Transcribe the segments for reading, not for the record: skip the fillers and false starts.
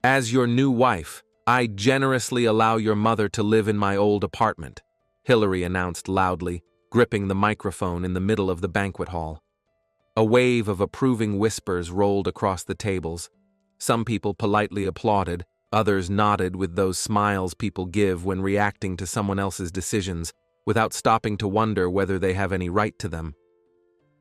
As your new wife, I generously allow your mother to live in my old apartment, Hillary announced loudly, gripping the microphone in the middle of the banquet hall. A wave of approving whispers rolled across the tables. Some people politely applauded, others nodded with those smiles people give when reacting to someone else's decisions, without stopping to wonder whether they have any right to them.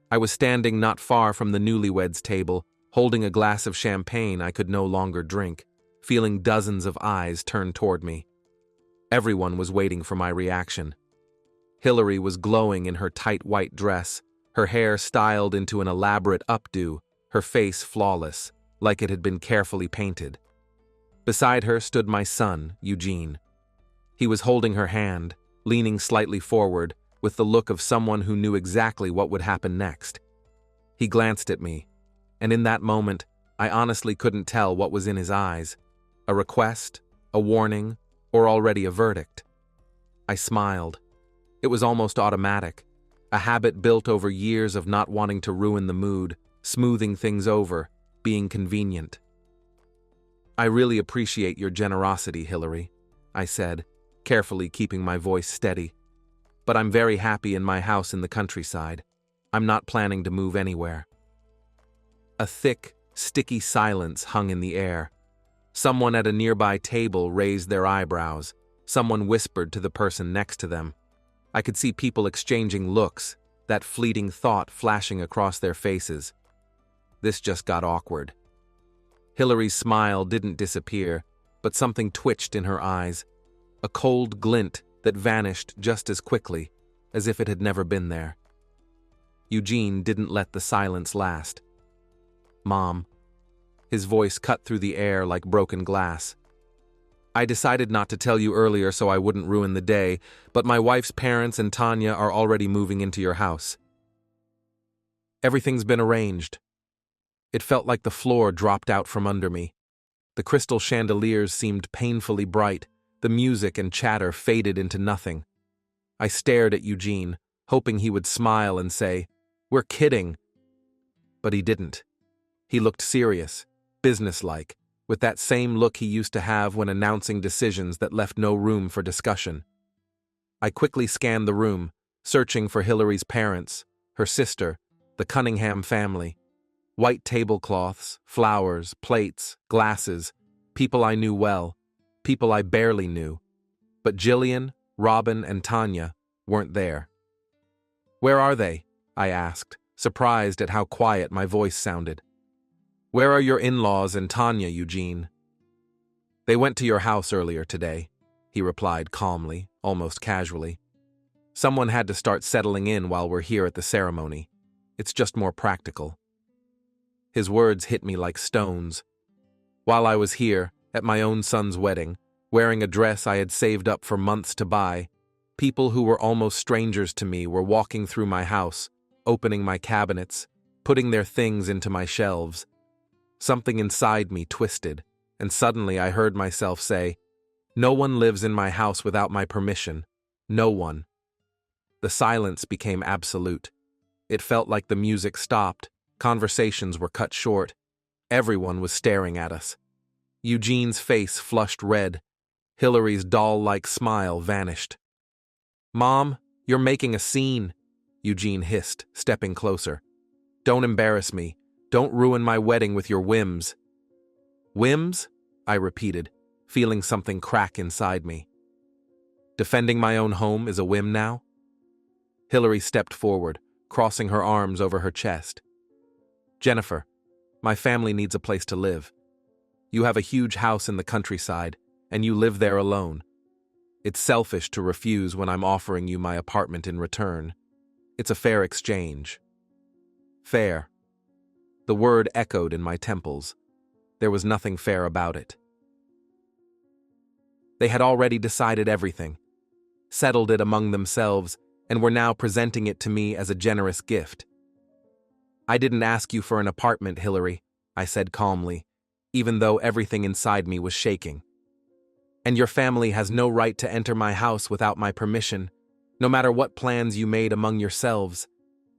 I was standing not far from the newlyweds' table, holding a glass of champagne I could no longer drink, feeling dozens of eyes turned toward me. Everyone was waiting for my reaction. Hillary was glowing in her tight white dress, her hair styled into an elaborate updo, her face flawless, like it had been carefully painted. Beside her stood my son, Eugene. He was holding her hand, leaning slightly forward, with the look of someone who knew exactly what would happen next. He glanced at me, and in that moment, I honestly couldn't tell what was in his eyes: a request, a warning, or already a verdict. I smiled. It was almost automatic, a habit built over years of not wanting to ruin the mood, smoothing things over, being convenient. I really appreciate your generosity, Hillary, I said, carefully keeping my voice steady. But I'm very happy in my house in the countryside. I'm not planning to move anywhere. A thick, sticky silence hung in the air. Someone at a nearby table raised their eyebrows. Someone whispered to the person next to them. I could see people exchanging looks, that fleeting thought flashing across their faces. This just got awkward. Hillary's smile didn't disappear, but something twitched in her eyes, a cold glint that vanished just as quickly, as if it had never been there. Eugene didn't let the silence last. Mom. His voice cut through the air like broken glass. I decided not to tell you earlier so I wouldn't ruin the day, but my wife's parents and Tanya are already moving into your house. Everything's been arranged. It felt like the floor dropped out from under me. The crystal chandeliers seemed painfully bright. The music and chatter faded into nothing. I stared at Eugene, hoping he would smile and say, "We're kidding." But he didn't. He looked serious, businesslike, with that same look he used to have when announcing decisions that left no room for discussion. I quickly scanned the room, searching for Hillary's parents, her sister, the Cunningham family. White tablecloths, flowers, plates, glasses, people I knew well, people I barely knew. But Jillian, Robin, and Tanya weren't there. "Where are they?" I asked, surprised at how quiet my voice sounded. "Where are your in-laws and Tanya, Eugene?" "They went to your house earlier today," he replied calmly, almost casually. "Someone had to start settling in while we're here at the ceremony. It's just more practical." His words hit me like stones. While I was here, at my own son's wedding, wearing a dress I had saved up for months to buy, people who were almost strangers to me were walking through my house, opening my cabinets, putting their things into my shelves. Something inside me twisted, and suddenly I heard myself say, "No one lives in my house without my permission. No one." The silence became absolute. It felt like the music stopped, conversations were cut short. Everyone was staring at us. Eugene's face flushed red. Hillary's doll-like smile vanished. "Mom, you're making a scene," Eugene hissed, stepping closer. "Don't embarrass me. Don't ruin my wedding with your whims." "Whims?" I repeated, feeling something crack inside me. "Defending my own home is a whim now?" Hillary stepped forward, crossing her arms over her chest. "Jennifer, my family needs a place to live. You have a huge house in the countryside, and you live there alone. It's selfish to refuse when I'm offering you my apartment in return. It's a fair exchange." Fair. The word echoed in my temples. There was nothing fair about it. They had already decided everything, settled it among themselves, and were now presenting it to me as a generous gift. "I didn't ask you for an apartment, Hillary," I said calmly, even though everything inside me was shaking. "And your family has no right to enter my house without my permission, no matter what plans you made among yourselves.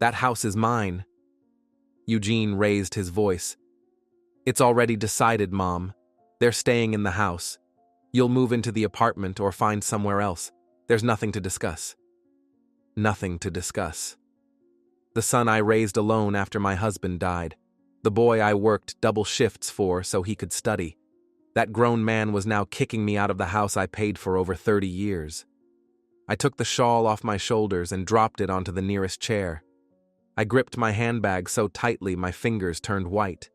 That house is mine." Eugene raised his voice. "It's already decided, Mom. They're staying in the house. You'll move into the apartment or find somewhere else. There's nothing to discuss. Nothing to discuss. The son I raised alone after my husband died. The boy I worked double shifts for so he could study. That grown man was now kicking me out of the house I paid for over 30 years. I took the shawl off my shoulders and dropped it onto the nearest chair. I gripped my handbag so tightly my fingers turned white.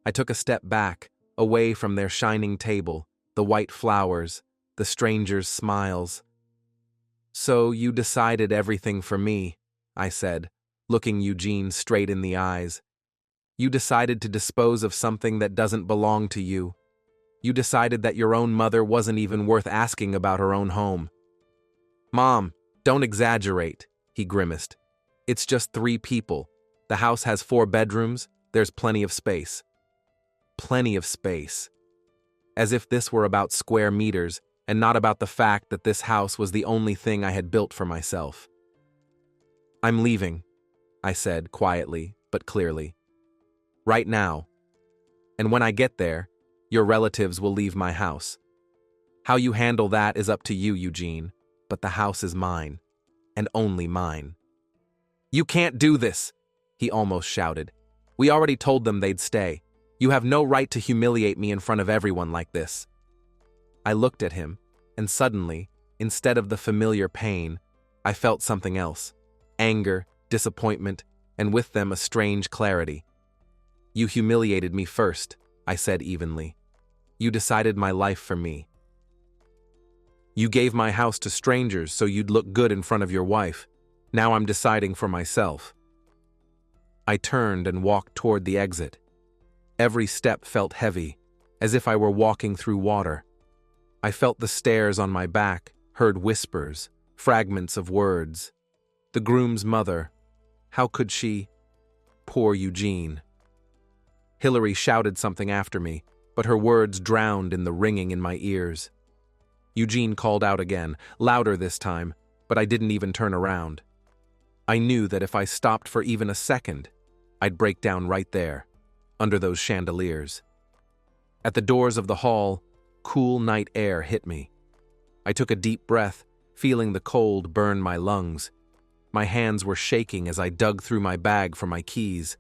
I took a step back, away from their shining table, the white flowers, the strangers' smiles. "So you decided everything for me," I said, looking Eugene straight in the eyes. "You decided to dispose of something that doesn't belong to you. You decided that your own mother wasn't even worth asking about her own home." "Mom, don't exaggerate," he grimaced. "It's just 3 people. The house has 4 bedrooms. There's plenty of space." Plenty of space. As if this were about square meters and not about the fact that this house was the only thing I had built for myself. "I'm leaving," I said quietly but clearly. "Right now. And when I get there, your relatives will leave my house. How you handle that is up to you, Eugene, but the house is mine, and only mine." "You can't do this," he almost shouted. "We already told them they'd stay. You have no right to humiliate me in front of everyone like this." I looked at him, and suddenly, instead of the familiar pain, I felt something else: anger, disappointment, and with them a strange clarity. "You humiliated me first," I said evenly. "You decided my life for me. You gave my house to strangers so you'd look good in front of your wife. Now I'm deciding for myself." I turned and walked toward the exit. Every step felt heavy, as if I were walking through water. I felt the stairs on my back, heard whispers, fragments of words. The groom's mother. How could she? Poor Eugene. Hillary shouted something after me, but her words drowned in the ringing in my ears. Eugene called out again, louder this time, but I didn't even turn around. I knew that if I stopped for even a second, I'd break down right there, under those chandeliers. At the doors of the hall, cool night air hit me. I took a deep breath, feeling the cold burn my lungs. My hands were shaking as I dug through my bag for my keys.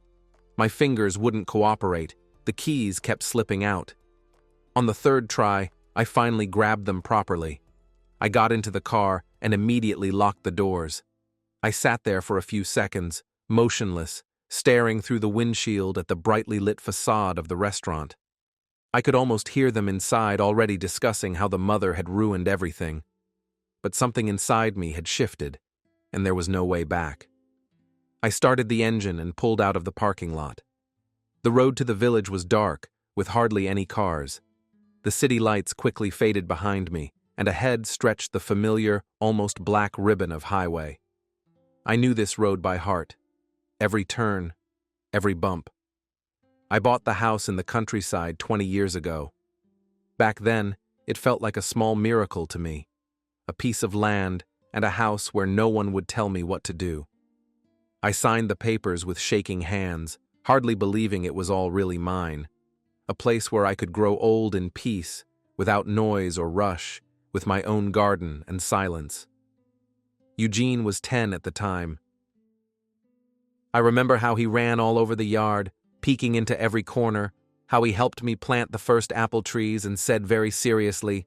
My fingers wouldn't cooperate. The keys kept slipping out. On the 3rd try, I finally grabbed them properly. I got into the car and immediately locked the doors. I sat there for a few seconds, motionless, staring through the windshield at the brightly lit facade of the restaurant. I could almost hear them inside already discussing how the mother had ruined everything. But something inside me had shifted, and there was no way back. I started the engine and pulled out of the parking lot. The road to the village was dark, with hardly any cars. The city lights quickly faded behind me, and ahead stretched the familiar, almost black ribbon of highway. I knew this road by heart. Every turn, every bump. I bought the house in the countryside 20 years ago. Back then, it felt like a small miracle to me. A piece of land and a house where no one would tell me what to do. I signed the papers with shaking hands, hardly believing it was all really mine. A place where I could grow old in peace, without noise or rush, with my own garden and silence. Eugene was 10 at the time. I remember how he ran all over the yard, peeking into every corner, how he helped me plant the first apple trees and said very seriously,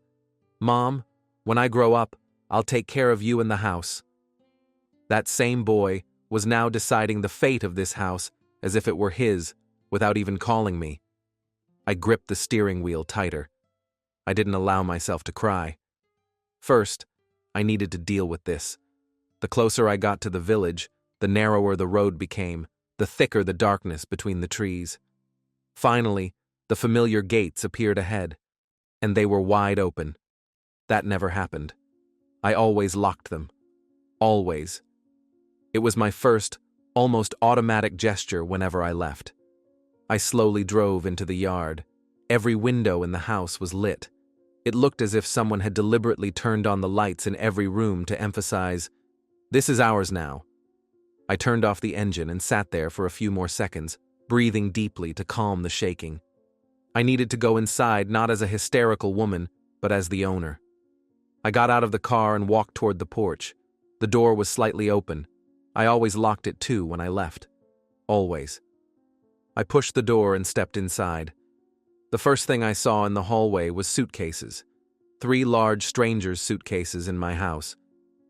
"Mom, when I grow up, I'll take care of you and the house." That same boy was now deciding the fate of this house as if it were his, without even calling me. I gripped the steering wheel tighter. I didn't allow myself to cry. First, I needed to deal with this. The closer I got to the village, the narrower the road became, the thicker the darkness between the trees. Finally, the familiar gates appeared ahead, and they were wide open. That never happened. I always locked them. Always. It was my first, almost automatic gesture whenever I left. I slowly drove into the yard. Every window in the house was lit. It looked as if someone had deliberately turned on the lights in every room to emphasize, "This is ours now." I turned off the engine and sat there for a few more seconds, breathing deeply to calm the shaking. I needed to go inside not as a hysterical woman, but as the owner. I got out of the car and walked toward the porch. The door was slightly open. I always locked it too when I left. Always. I pushed the door and stepped inside. The first thing I saw in the hallway was suitcases. 3 large strangers' suitcases in my house.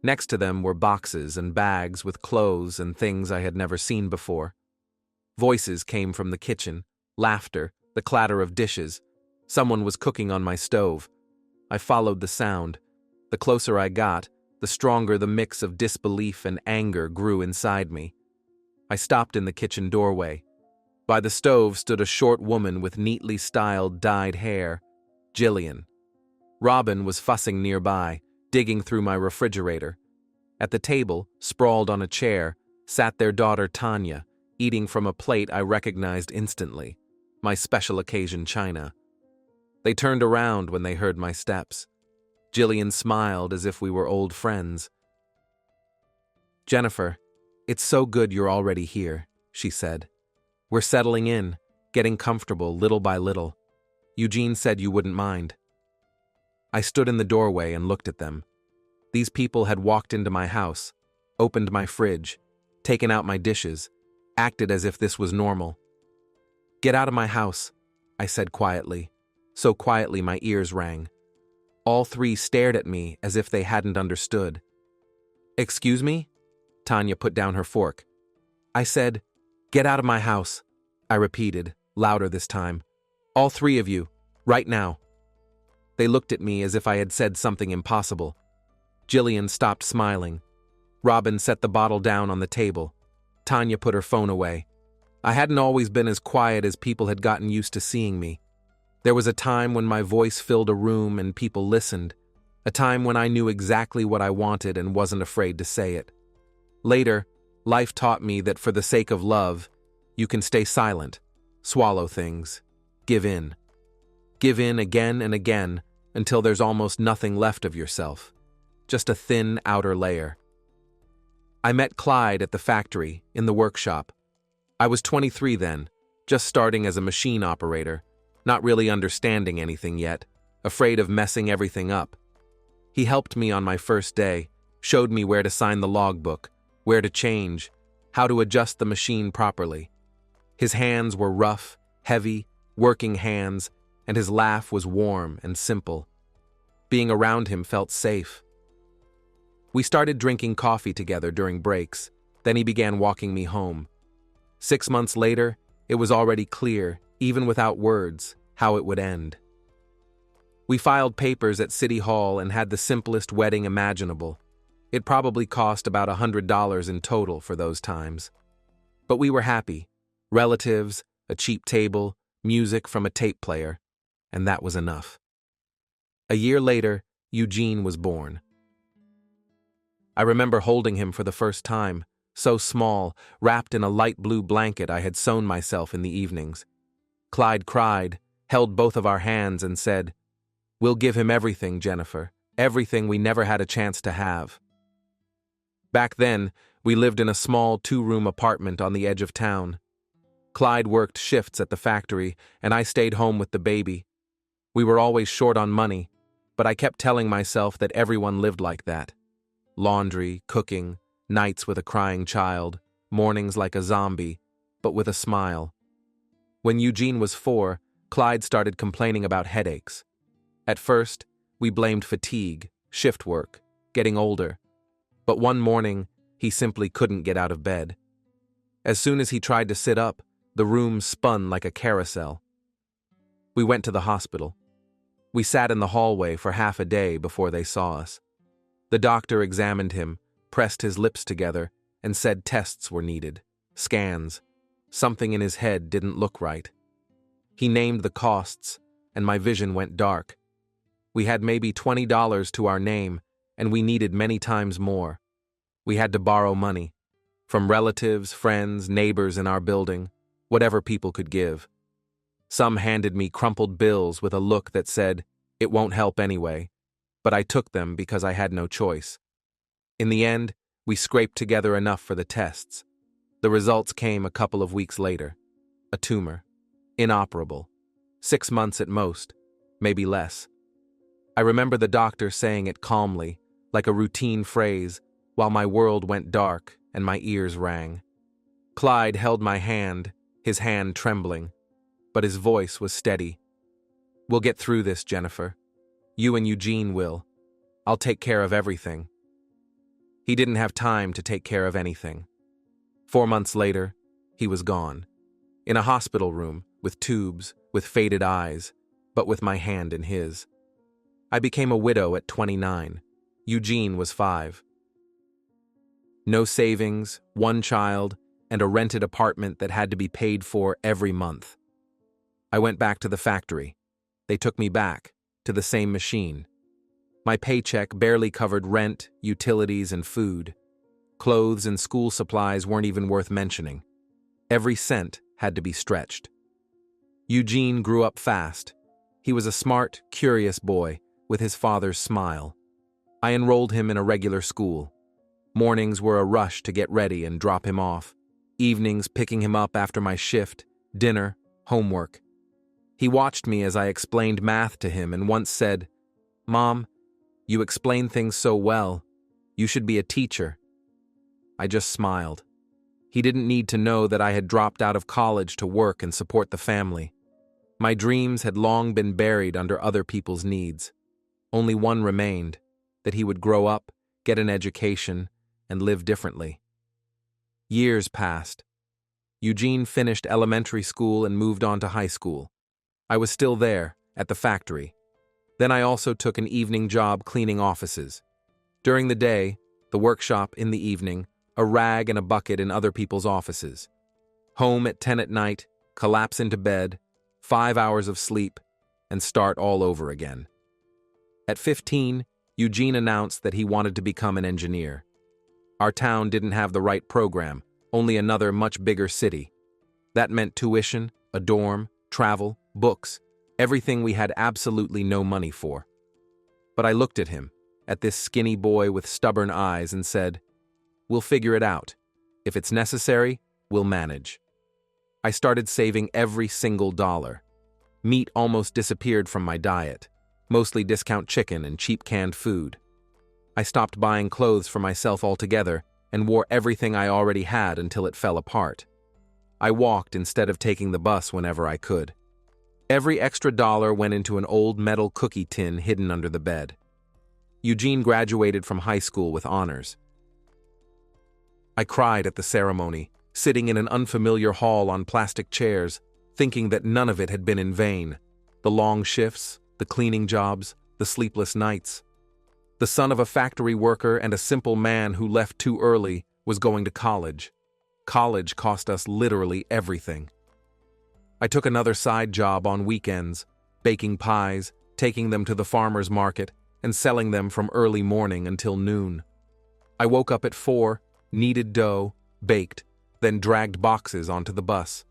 Next to them were boxes and bags with clothes and things I had never seen before. Voices came from the kitchen, laughter, the clatter of dishes. Someone was cooking on my stove. I followed the sound. The closer I got, the stronger the mix of disbelief and anger grew inside me. I stopped in the kitchen doorway. By the stove stood a short woman with neatly styled dyed hair, Jillian. Robin was fussing nearby, digging through my refrigerator. At the table, sprawled on a chair, sat their daughter Tanya, eating from a plate I recognized instantly, my special occasion china. They turned around when they heard my steps. Jillian smiled as if we were old friends. "Jennifer, it's so good you're already here," she said. "We're settling in, getting comfortable little by little. Eugene said you wouldn't mind." I stood in the doorway and looked at them. These people had walked into my house, opened my fridge, taken out my dishes, acted as if this was normal. "Get out of my house," I said quietly, so quietly my ears rang. All 3 stared at me as if they hadn't understood. "Excuse me?" Tanya put down her fork. "I said, get out of my house," I repeated, louder this time. "All 3 of you, right now." They looked at me as if I had said something impossible. Jillian stopped smiling. Robin set the bottle down on the table. Tanya put her phone away. I hadn't always been as quiet as people had gotten used to seeing me. There was a time when my voice filled a room and people listened, a time when I knew exactly what I wanted and wasn't afraid to say it. Later, life taught me that for the sake of love, you can stay silent, swallow things, give in. Give in again and again until there's almost nothing left of yourself, just a thin outer layer. I met Clyde at the factory, in the workshop. I was 23 then, just starting as a machine operator, not really understanding anything yet, afraid of messing everything up. He helped me on my first day, showed me where to sign the logbook, where to change, how to adjust the machine properly. His hands were rough, heavy, working hands, and his laugh was warm and simple. Being around him felt safe. We started drinking coffee together during breaks, then he began walking me home. 6 months later, it was already clear, even without words, how it would end. We filed papers at City Hall and had the simplest wedding imaginable. It probably cost about $100 in total for those times. But we were happy. Relatives, a cheap table, music from a tape player, and that was enough. A year later, Eugene was born. I remember holding him for the first time, so small, wrapped in a light blue blanket I had sewn myself in the evenings. Clyde cried, held both of our hands and said, "We'll give him everything, Jennifer, everything we never had a chance to have." Back then, we lived in a small 2-room apartment on the edge of town. Clyde worked shifts at the factory, and I stayed home with the baby. We were always short on money, but I kept telling myself that everyone lived like that. Laundry, cooking, nights with a crying child, mornings like a zombie, but with a smile. When Eugene was 4, Clyde started complaining about headaches. At first, we blamed fatigue, shift work, getting older. But one morning, he simply couldn't get out of bed. As soon as he tried to sit up, the room spun like a carousel. We went to the hospital. We sat in the hallway for half a day before they saw us. The doctor examined him, pressed his lips together, and said tests were needed, scans. Something in his head didn't look right. He named the costs, and my vision went dark. We had maybe $20 to our name, and we needed many times more. We had to borrow money, from relatives, friends, neighbors in our building, whatever people could give. Some handed me crumpled bills with a look that said, "It won't help anyway," but I took them because I had no choice. In the end, we scraped together enough for the tests. The results came a couple of weeks later. A tumor. Inoperable. 6 months at most, maybe less. I remember the doctor saying it calmly, like a routine phrase, while my world went dark and my ears rang. Clyde held my hand, his hand trembling, but his voice was steady. "We'll get through this, Jennifer. You and Eugene will. I'll take care of everything." He didn't have time to take care of anything. 4 months later, he was gone. In a hospital room, with tubes, with faded eyes, but with my hand in his. I became a widow at 29. Eugene was 5. No savings, 1 child, and a rented apartment that had to be paid for every month. I went back to the factory. They took me back, to the same machine. My paycheck barely covered rent, utilities, and food. Clothes and school supplies weren't even worth mentioning. Every cent had to be stretched. Eugene grew up fast. He was a smart, curious boy, with his father's smile. I enrolled him in a regular school. Mornings were a rush to get ready and drop him off. Evenings picking him up after my shift, dinner, homework. He watched me as I explained math to him and once said, "Mom, you explain things so well. You should be a teacher." I just smiled. He didn't need to know that I had dropped out of college to work and support the family. My dreams had long been buried under other people's needs. Only one remained, that he would grow up, get an education, and live differently. Years passed. Eugene finished elementary school and moved on to high school. I was still there, at the factory. Then I also took an evening job cleaning offices. During the day, the workshop in the evening, a rag and a bucket in other people's offices. Home at 10 at night, collapse into bed, 5 hours of sleep, and start all over again. At 15, Eugene announced that he wanted to become an engineer. Our town didn't have the right program, only another much bigger city. That meant tuition, a dorm, travel, books, everything we had absolutely no money for. But I looked at him, at this skinny boy with stubborn eyes, and said, "We'll figure it out. If it's necessary, we'll manage." I started saving every single dollar. Meat almost disappeared from my diet, mostly discount chicken and cheap canned food. I stopped buying clothes for myself altogether and wore everything I already had until it fell apart. I walked instead of taking the bus whenever I could. Every extra dollar went into an old metal cookie tin hidden under the bed. Eugene graduated from high school with honors. I cried at the ceremony, sitting in an unfamiliar hall on plastic chairs, thinking that none of it had been in vain. The long shifts, the cleaning jobs, the sleepless nights. The son of a factory worker and a simple man who left too early was going to college. College cost us literally everything. I took another side job on weekends, baking pies, taking them to the farmer's market, and selling them from early morning until noon. I woke up at 4, kneaded dough, baked, then dragged boxes onto the bus.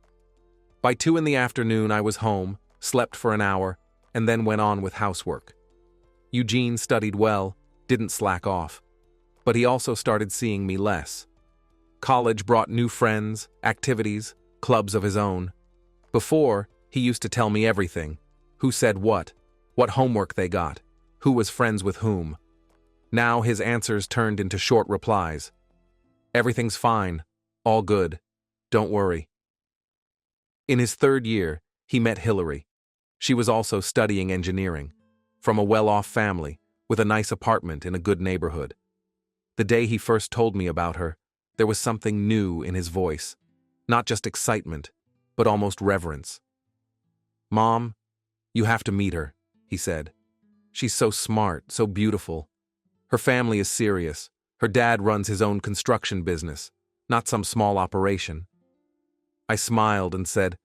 By 2 in the afternoon I was home, slept for an hour, and then went on with housework. Eugene studied well, didn't slack off, but he also started seeing me less. College brought new friends, activities, clubs of his own. Before, he used to tell me everything: who said what homework they got, who was friends with whom. Now his answers turned into short replies. "Everything's fine, all good, don't worry." In his 3rd year, he met Hillary. She was also studying engineering, from a well-off family, with a nice apartment in a good neighborhood. The day he first told me about her, there was something new in his voice, not just excitement, but almost reverence. "Mom, you have to meet her," he said. "She's so smart, so beautiful. Her family is serious. Her dad runs his own construction business, not some small operation." I smiled and said,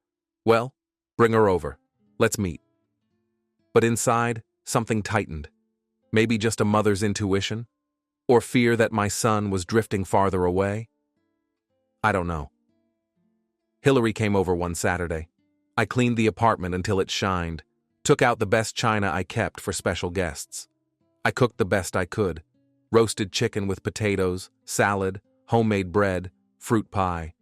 "Well, bring her over. Let's meet." But inside, something tightened. Maybe just a mother's intuition? Or fear that my son was drifting farther away? I don't know. Hillary came over one Saturday. I cleaned the apartment until it shined, took out the best china I kept for special guests. I cooked the best I could: roasted chicken with potatoes, salad, homemade bread, fruit pie.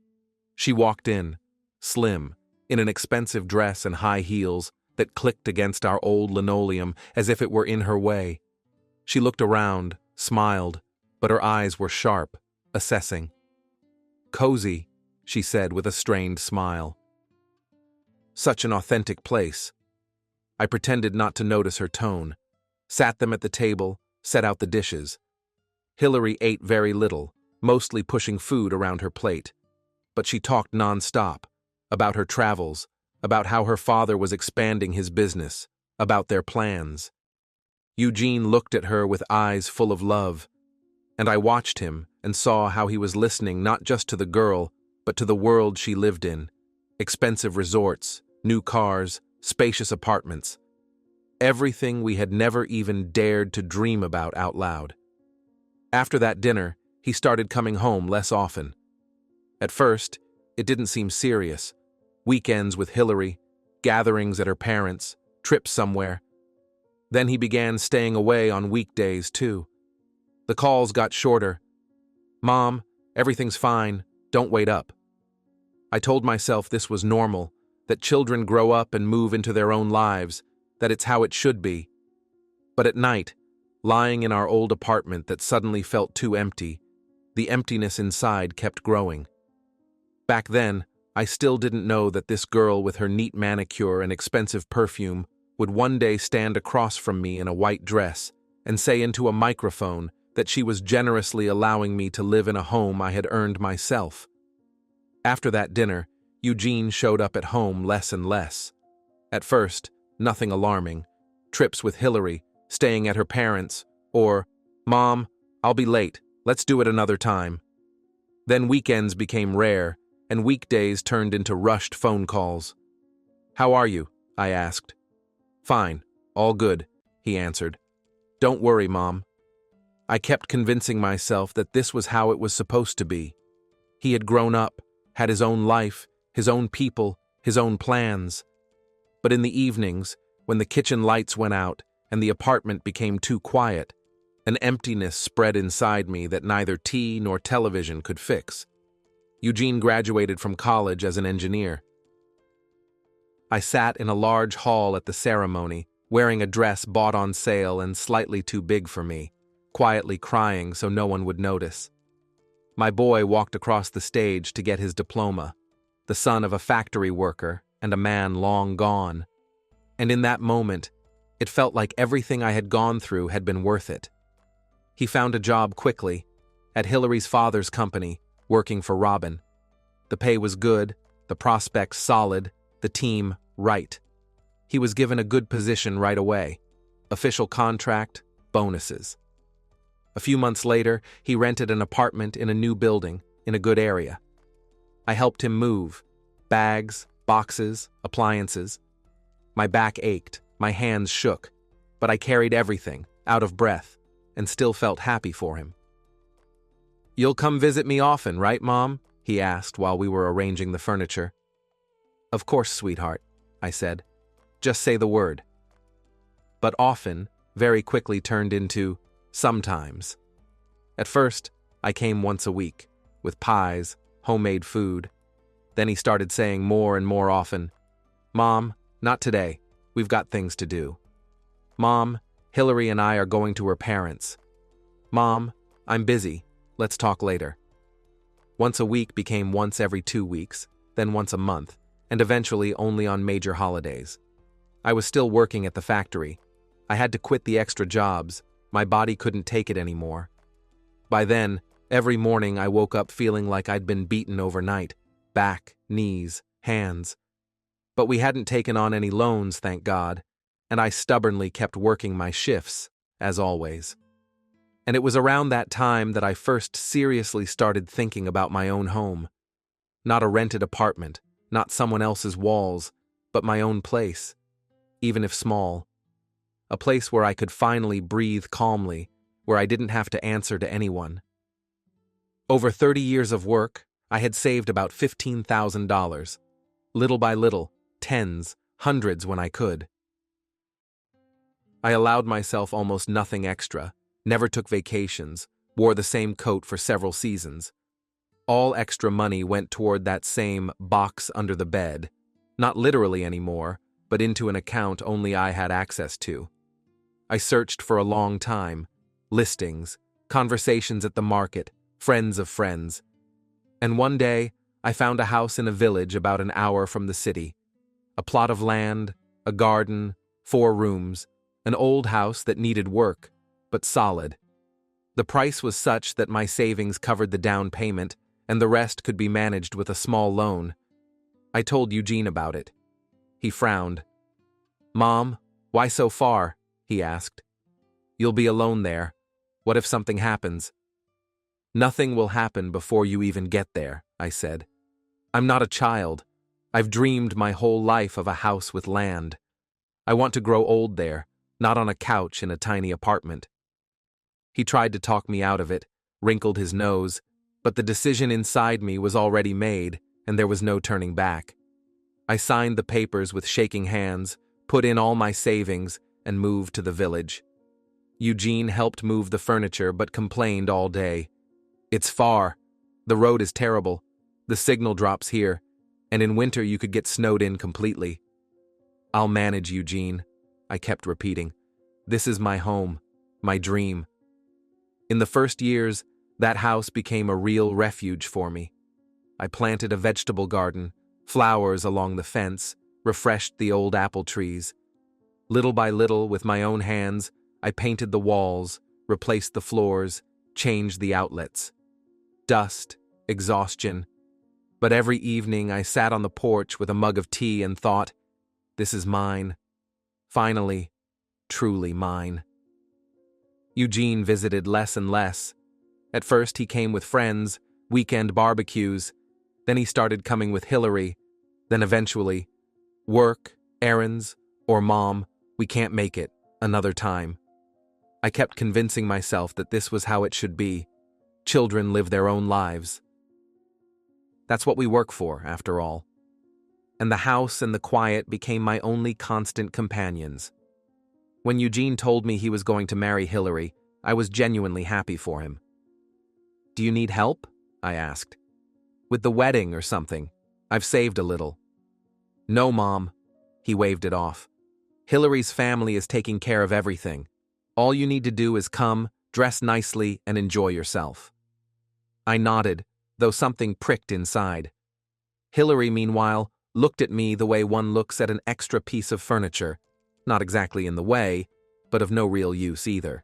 She walked in, slim, in an expensive dress and high heels, that clicked against our old linoleum as if it were in her way. She looked around, smiled, but her eyes were sharp, assessing. "Cozy," she said with a strained smile. Such an authentic place. I pretended not to notice her tone, sat them at the table, set out the dishes. Hillary ate very little, mostly pushing food around her plate. But she talked non-stop, about her travels, about how her father was expanding his business, about their plans. Eugene looked at her with eyes full of love, and I watched him and saw how he was listening not just to the girl, but to the world she lived in. Expensive resorts, new cars, spacious apartments. Everything we had never even dared to dream about out loud. After that dinner, he started coming home less often. At first, it didn't seem serious. Weekends with Hillary, gatherings at her parents', trips somewhere. Then he began staying away on weekdays too. The calls got shorter. "Mom, everything's fine, don't wait up." I told myself this was normal, that children grow up and move into their own lives, that it's how it should be. But at night, lying in our old apartment that suddenly felt too empty, the emptiness inside kept growing. Back then, I still didn't know that this girl with her neat manicure and expensive perfume would one day stand across from me in a white dress and say into a microphone that she was generously allowing me to live in a home I had earned myself. After that dinner, Eugene showed up at home less and less. At first, nothing alarming. Trips with Hillary, staying at her parents', or, "Mom, I'll be late, let's do it another time." Then weekends became rare, and weekdays turned into rushed phone calls. "How are you?" I asked. "Fine, all good," he answered. "Don't worry, Mom." I kept convincing myself that this was how it was supposed to be. He had grown up, had his own life, his own people, his own plans. But in the evenings, when the kitchen lights went out and the apartment became too quiet, an emptiness spread inside me that neither tea nor television could fix. Eugene graduated from college as an engineer. I sat in a large hall at the ceremony, wearing a dress bought on sale and slightly too big for me, quietly crying so no one would notice. My boy walked across the stage to get his diploma, the son of a factory worker and a man long gone. And in that moment, it felt like everything I had gone through had been worth it. He found a job quickly, at Hillary's father's company, working for Robin. The pay was good, the prospects solid, the team right. He was given a good position right away. Official contract, bonuses. A few months later, he rented an apartment in a new building, in a good area. I helped him move. Bags, boxes, appliances. My back ached, my hands shook, but I carried everything, out of breath, and still felt happy for him. "You'll come visit me often, right, Mom?" he asked while we were arranging the furniture. "Of course, sweetheart," I said. "Just say the word." But often very quickly turned into sometimes. At first, I came once a week, with pies, homemade food. Then he started saying more and more often, "Mom, not today. We've got things to do." "Mom, Hillary and I are going to her parents." "Mom, I'm busy. Let's talk later." Once a week became once every 2 weeks, then once a month, and eventually only on major holidays. I was still working at the factory. I had to quit the extra jobs. My body couldn't take it anymore. By then, every morning I woke up feeling like I'd been beaten overnight. Back, knees, hands. But we hadn't taken on any loans, thank God, and I stubbornly kept working my shifts, as always. And it was around that time that I first seriously started thinking about my own home. Not a rented apartment, not someone else's walls, but my own place, even if small. A place where I could finally breathe calmly, where I didn't have to answer to anyone. Over 30 years of work, I had saved about $15,000. Little by little, tens, hundreds when I could. I allowed myself almost nothing extra, never took vacations, wore the same coat for several seasons. All extra money went toward that same box under the bed, not literally anymore, but into an account only I had access to. I searched for a long time, listings, conversations at the market, friends of friends. And one day, I found a house in a village about an hour from the city. A plot of land, a garden, 4 rooms, an old house that needed work, but solid. The price was such that my savings covered the down payment, and the rest could be managed with a small loan. I told Eugene about it. He frowned. "Mom, why so far?" he asked. "You'll be alone there. What if something happens?" "Nothing will happen before you even get there," I said. "I'm not a child. I've dreamed my whole life of a house with land. I want to grow old there, not on a couch in a tiny apartment." He tried to talk me out of it, wrinkled his nose, but the decision inside me was already made, and there was no turning back. I signed the papers with shaking hands, put in all my savings, and moved to the village. Eugene helped move the furniture but complained all day. "It's far. The road is terrible. The signal drops here, and in winter you could get snowed in completely." "I'll manage, Eugene," I kept repeating. "This is my home, my dream." In the first years, that house became a real refuge for me. I planted a vegetable garden, flowers along the fence, refreshed the old apple trees. Little by little, with my own hands, I painted the walls, replaced the floors, changed the outlets. Dust, exhaustion. But every evening I sat on the porch with a mug of tea and thought, this is mine. Finally, truly mine. Eugene visited less and less. At first he came with friends, weekend barbecues. Then he started coming with Hillary. Then eventually, work, errands, or Mom, we can't make it, another time. I kept convincing myself that this was how it should be. Children live their own lives. That's what we work for, after all. And the house and the quiet became my only constant companions. When Eugene told me he was going to marry Hillary, I was genuinely happy for him. "Do you need help?" I asked. "With the wedding or something? I've saved a little." "No, Mom." He waved it off. "Hillary's family is taking care of everything. All you need to do is come, dress nicely, and enjoy yourself." I nodded, though something pricked inside. Hillary, meanwhile, looked at me the way one looks at an extra piece of furniture, not exactly in the way, but of no real use either.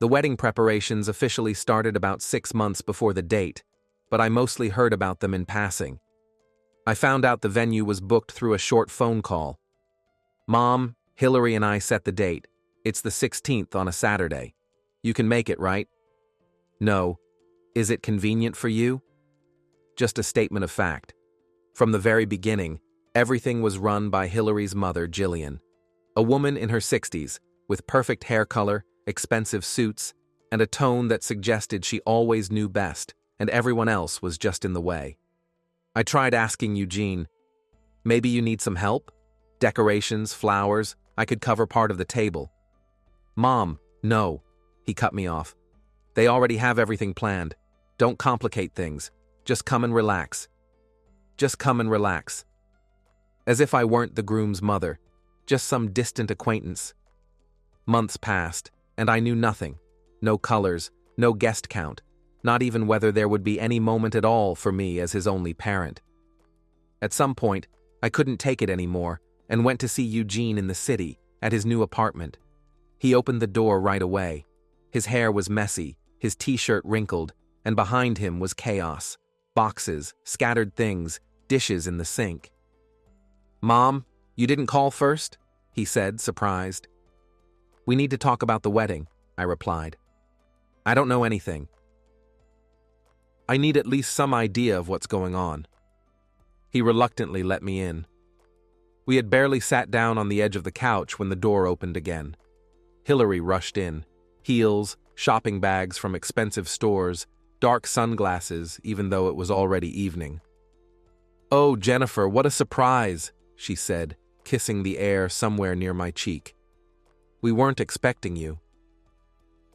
The wedding preparations officially started about 6 months before the date, but I mostly heard about them in passing. I found out the venue was booked through a short phone call. "Mom, Hillary and I set the date. It's the 16th on a Saturday. You can make it, right?" "No. Is it convenient for you?" Just a statement of fact. From the very beginning, everything was run by Hillary's mother, Jillian. A woman in her 60s, with perfect hair color, expensive suits, and a tone that suggested she always knew best, and everyone else was just in the way. I tried asking Eugene, "Maybe you need some help? Decorations, flowers, I could cover part of the table." "Mom, no," he cut me off. "They already have everything planned. Don't complicate things. Just come and relax." Just come and relax. As if I weren't the groom's mother, just some distant acquaintance. Months passed, and I knew nothing. No colors, no guest count, not even whether there would be any moment at all for me as his only parent. At some point, I couldn't take it anymore and went to see Eugene in the city, at his new apartment. He opened the door right away. His hair was messy, his t-shirt wrinkled, and behind him was chaos. Boxes, scattered things, dishes in the sink. "Mom, you didn't call first?" he said, surprised. "We need to talk about the wedding," I replied. "I don't know anything. I need at least some idea of what's going on." He reluctantly let me in. We had barely sat down on the edge of the couch when the door opened again. Hillary rushed in. Heels, shopping bags from expensive stores, dark sunglasses, even though it was already evening. "Oh, Jennifer, what a surprise," she said, kissing the air somewhere near my cheek. "We weren't expecting you."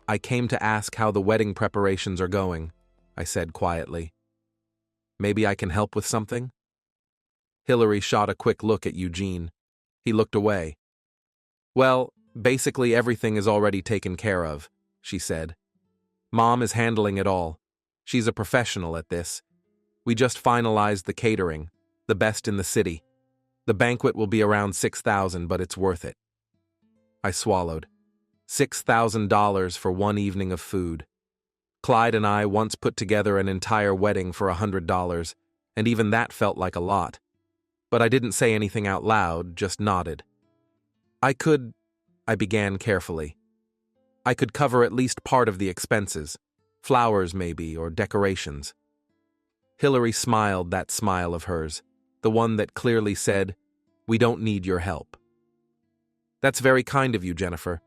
"I came to ask how the wedding preparations are going," I said quietly. "Maybe I can help with something?" Hillary shot a quick look at Eugene. He looked away. Well, basically everything is already taken care of, she said. Mom is handling it all. She's a professional at this. We just finalized the catering, the best in the city. The banquet will be around $6,000, but it's worth it. I swallowed. $6,000 for one evening of food. Clyde and I once put together an entire wedding for $100, and even that felt like a lot. But I didn't say anything out loud, just nodded. I began carefully. I could cover at least part of the expenses. Flowers, maybe, or decorations. Hillary smiled that smile of hers, the one that clearly said, "We don't need your help." That's very kind of you, Jennifer,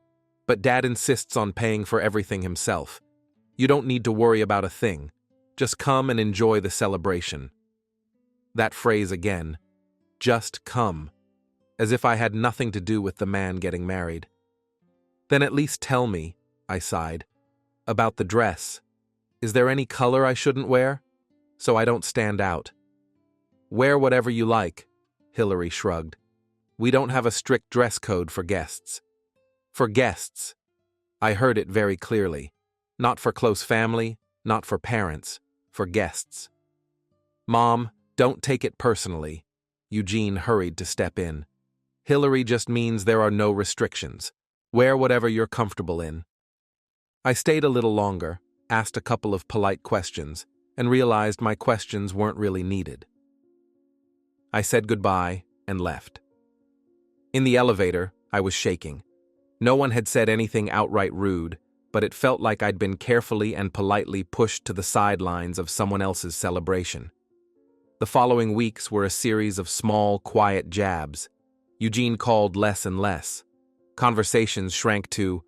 but Dad insists on paying for everything himself. You don't need to worry about a thing. Just come and enjoy the celebration. That phrase again, just come, as if I had nothing to do with the man getting married. Then at least tell me, I sighed, about the dress. Is there any color I shouldn't wear? So I don't stand out. Wear whatever you like, Hillary shrugged. We don't have a strict dress code for guests. For guests. I heard it very clearly. Not for close family, not for parents, for guests. Mom, don't take it personally. Eugene hurried to step in. Hillary just means there are no restrictions. Wear whatever you're comfortable in. I stayed a little longer, asked a couple of polite questions, and realized my questions weren't really needed. I said goodbye and left. In the elevator, I was shaking. No one had said anything outright rude, but it felt like I'd been carefully and politely pushed to the sidelines of someone else's celebration. The following weeks were a series of small, quiet jabs. Eugene called less and less. Conversations shrank to,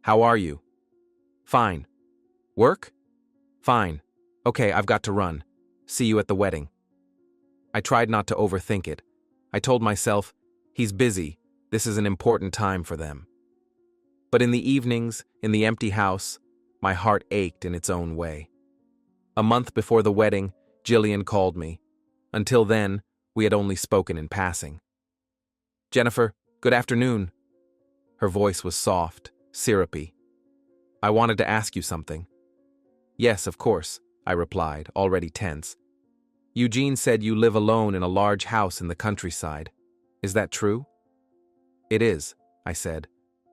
"How are you?" "Fine." "Work?" "Fine." "Okay, I've got to run. See you at the wedding." I tried not to overthink it. I told myself, he's busy, this is an important time for them. But in the evenings, in the empty house, my heart ached in its own way. A month before the wedding, Jillian called me. Until then, we had only spoken in passing. "Jennifer, good afternoon." Her voice was soft, syrupy. "I wanted to ask you something." "Yes, of course," I replied, already tense. "Eugene said you live alone in a large house in the countryside. Is that true?" "It is," I said,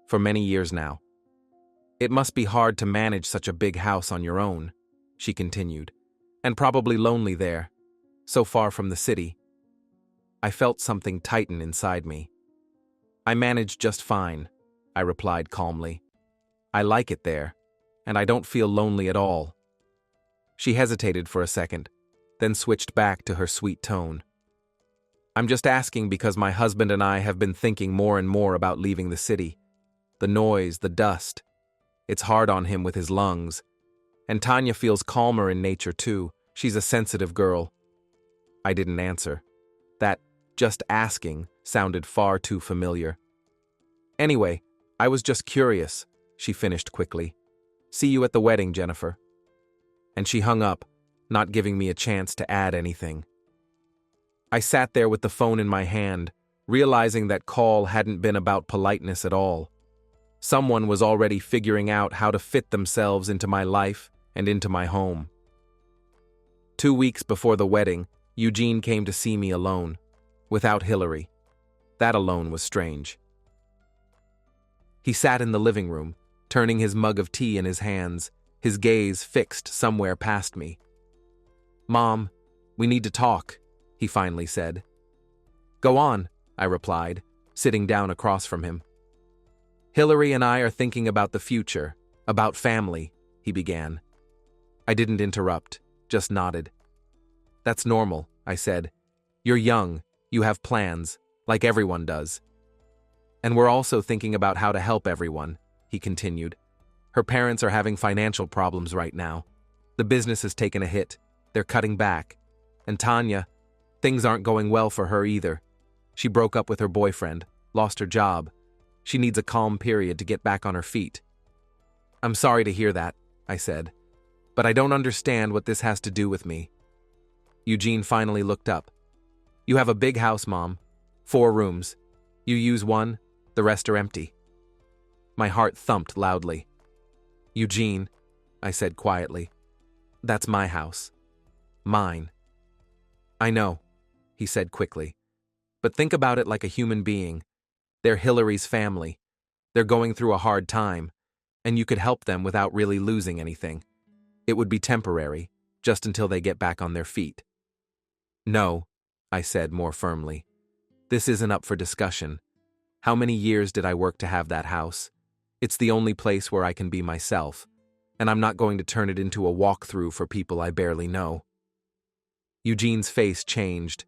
"for many years now." "It must be hard to manage such a big house on your own," she continued, "and probably lonely there, so far from the city." I felt something tighten inside me. "I manage just fine," I replied calmly. "I like it there, and I don't feel lonely at all." She hesitated for a second, then switched back to her sweet tone. "I'm just asking because my husband and I have been thinking more and more about leaving the city. The noise, the dust. It's hard on him with his lungs. And Tanya feels calmer in nature too. She's a sensitive girl." I didn't answer. That "just asking" sounded far too familiar. "Anyway, I was just curious," she finished quickly. "See you at the wedding, Jennifer." And she hung up, not giving me a chance to add anything. I sat there with the phone in my hand, realizing that call hadn't been about politeness at all. Someone was already figuring out how to fit themselves into my life and into my home. 2 weeks before the wedding, Eugene came to see me alone, without Hillary. That alone was strange. He sat in the living room, turning his mug of tea in his hands, his gaze fixed somewhere past me. "Mom, we need to talk," he finally said. "Go on," I replied, sitting down across from him. "Hillary and I are thinking about the future, about family," he began. I didn't interrupt, just nodded. "That's normal," I said. "You're young, you have plans, like everyone does." "And we're also thinking about how to help everyone," he continued. "Her parents are having financial problems right now. The business has taken a hit. They're cutting back. And Tanya, things aren't going well for her either. She broke up with her boyfriend, lost her job. She needs a calm period to get back on her feet." "I'm sorry to hear that," I said, "but I don't understand what this has to do with me." Eugene finally looked up. "You have a big house, Mom. 4 rooms. You use one, the rest are empty. My heart thumped loudly. Eugene, I said quietly, that's my house. Mine. I know, he said quickly. But think about it like a human being. They're Hillary's family. They're going through a hard time, and you could help them without really losing anything. It would be temporary, just until they get back on their feet. No, I said more firmly. This isn't up for discussion. How many years did I work to have that house? It's the only place where I can be myself, and I'm not going to turn it into a walkthrough for people I barely know. Eugene's face changed.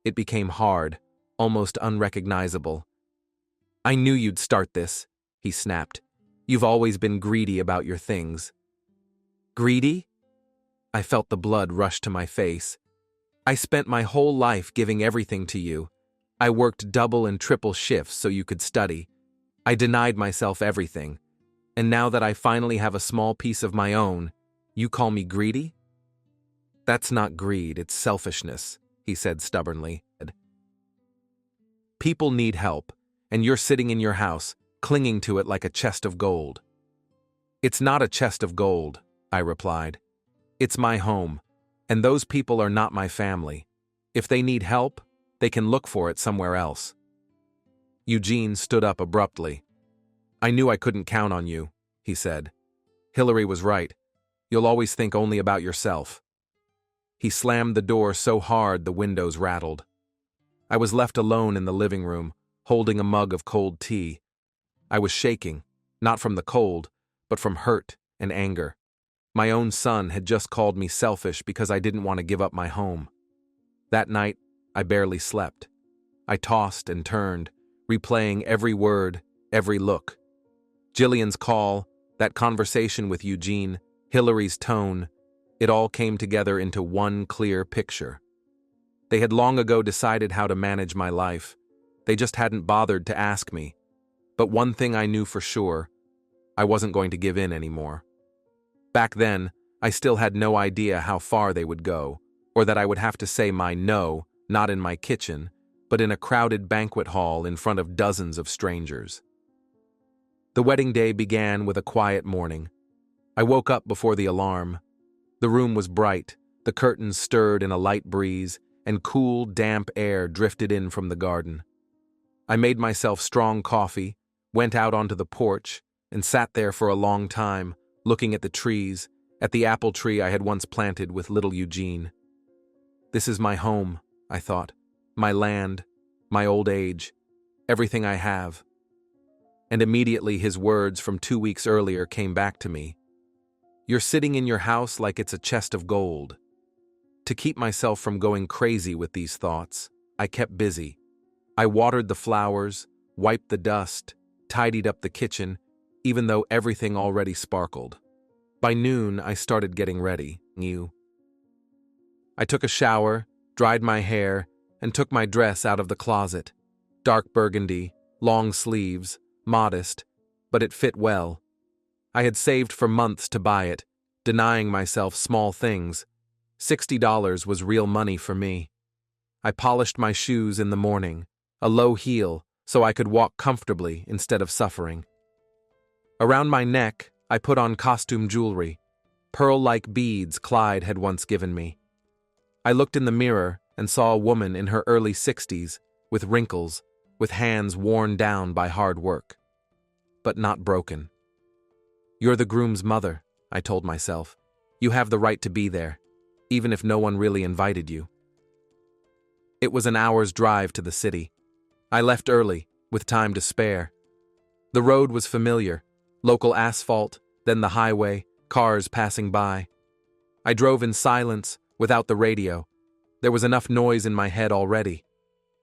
It became hard, almost unrecognizable. I knew you'd start this, he snapped. You've always been greedy about your things. Greedy? I felt the blood rush to my face. I spent my whole life giving everything to you. I worked double and triple shifts so you could study. I denied myself everything. And now that I finally have a small piece of my own, you call me greedy? That's not greed, it's selfishness, he said stubbornly. People need help, and you're sitting in your house, clinging to it like a chest of gold. It's not a chest of gold, I replied. It's my home, and those people are not my family. If they need help, they can look for it somewhere else. Eugene stood up abruptly. I knew I couldn't count on you, he said. Hillary was right. You'll always think only about yourself. He slammed the door so hard the windows rattled. I was left alone in the living room, holding a mug of cold tea. I was shaking, not from the cold, but from hurt and anger. My own son had just called me selfish because I didn't want to give up my home. That night, I barely slept. I tossed and turned, replaying every word, every look. Jillian's call, that conversation with Eugene, Hillary's tone, it all came together into one clear picture. They had long ago decided how to manage my life. They just hadn't bothered to ask me. But one thing I knew for sure, I wasn't going to give in anymore. Back then, I still had no idea how far they would go, or that I would have to say my no, not in my kitchen, but in a crowded banquet hall in front of dozens of strangers. The wedding day began with a quiet morning. I woke up before the alarm. The room was bright, the curtains stirred in a light breeze, and cool, damp air drifted in from the garden. I made myself strong coffee, went out onto the porch, and sat there for a long time, looking at the trees, at the apple tree I had once planted with little Eugene. This is my home, I thought, my land, my old age, everything I have. And immediately his words from 2 weeks earlier came back to me. You're sitting in your house like it's a chest of gold. To keep myself from going crazy with these thoughts, I kept busy. I watered the flowers, wiped the dust, tidied up the kitchen, even though everything already sparkled. By noon, I started getting ready. I took a shower, dried my hair, and took my dress out of the closet. Dark burgundy, long sleeves, modest, but it fit well. I had saved for months to buy it, denying myself small things. $60 was real money for me. I polished my shoes in the morning, a low heel, so I could walk comfortably instead of suffering. Around my neck, I put on costume jewelry, pearl-like beads Clyde had once given me. I looked in the mirror and saw a woman in her early 60s, with wrinkles, with hands worn down by hard work. But not broken. You're the groom's mother, I told myself. You have the right to be there, even if no one really invited you. It was an hour's drive to the city. I left early, with time to spare. The road was familiar, local asphalt, then the highway, cars passing by. I drove in silence, without the radio. There was enough noise in my head already.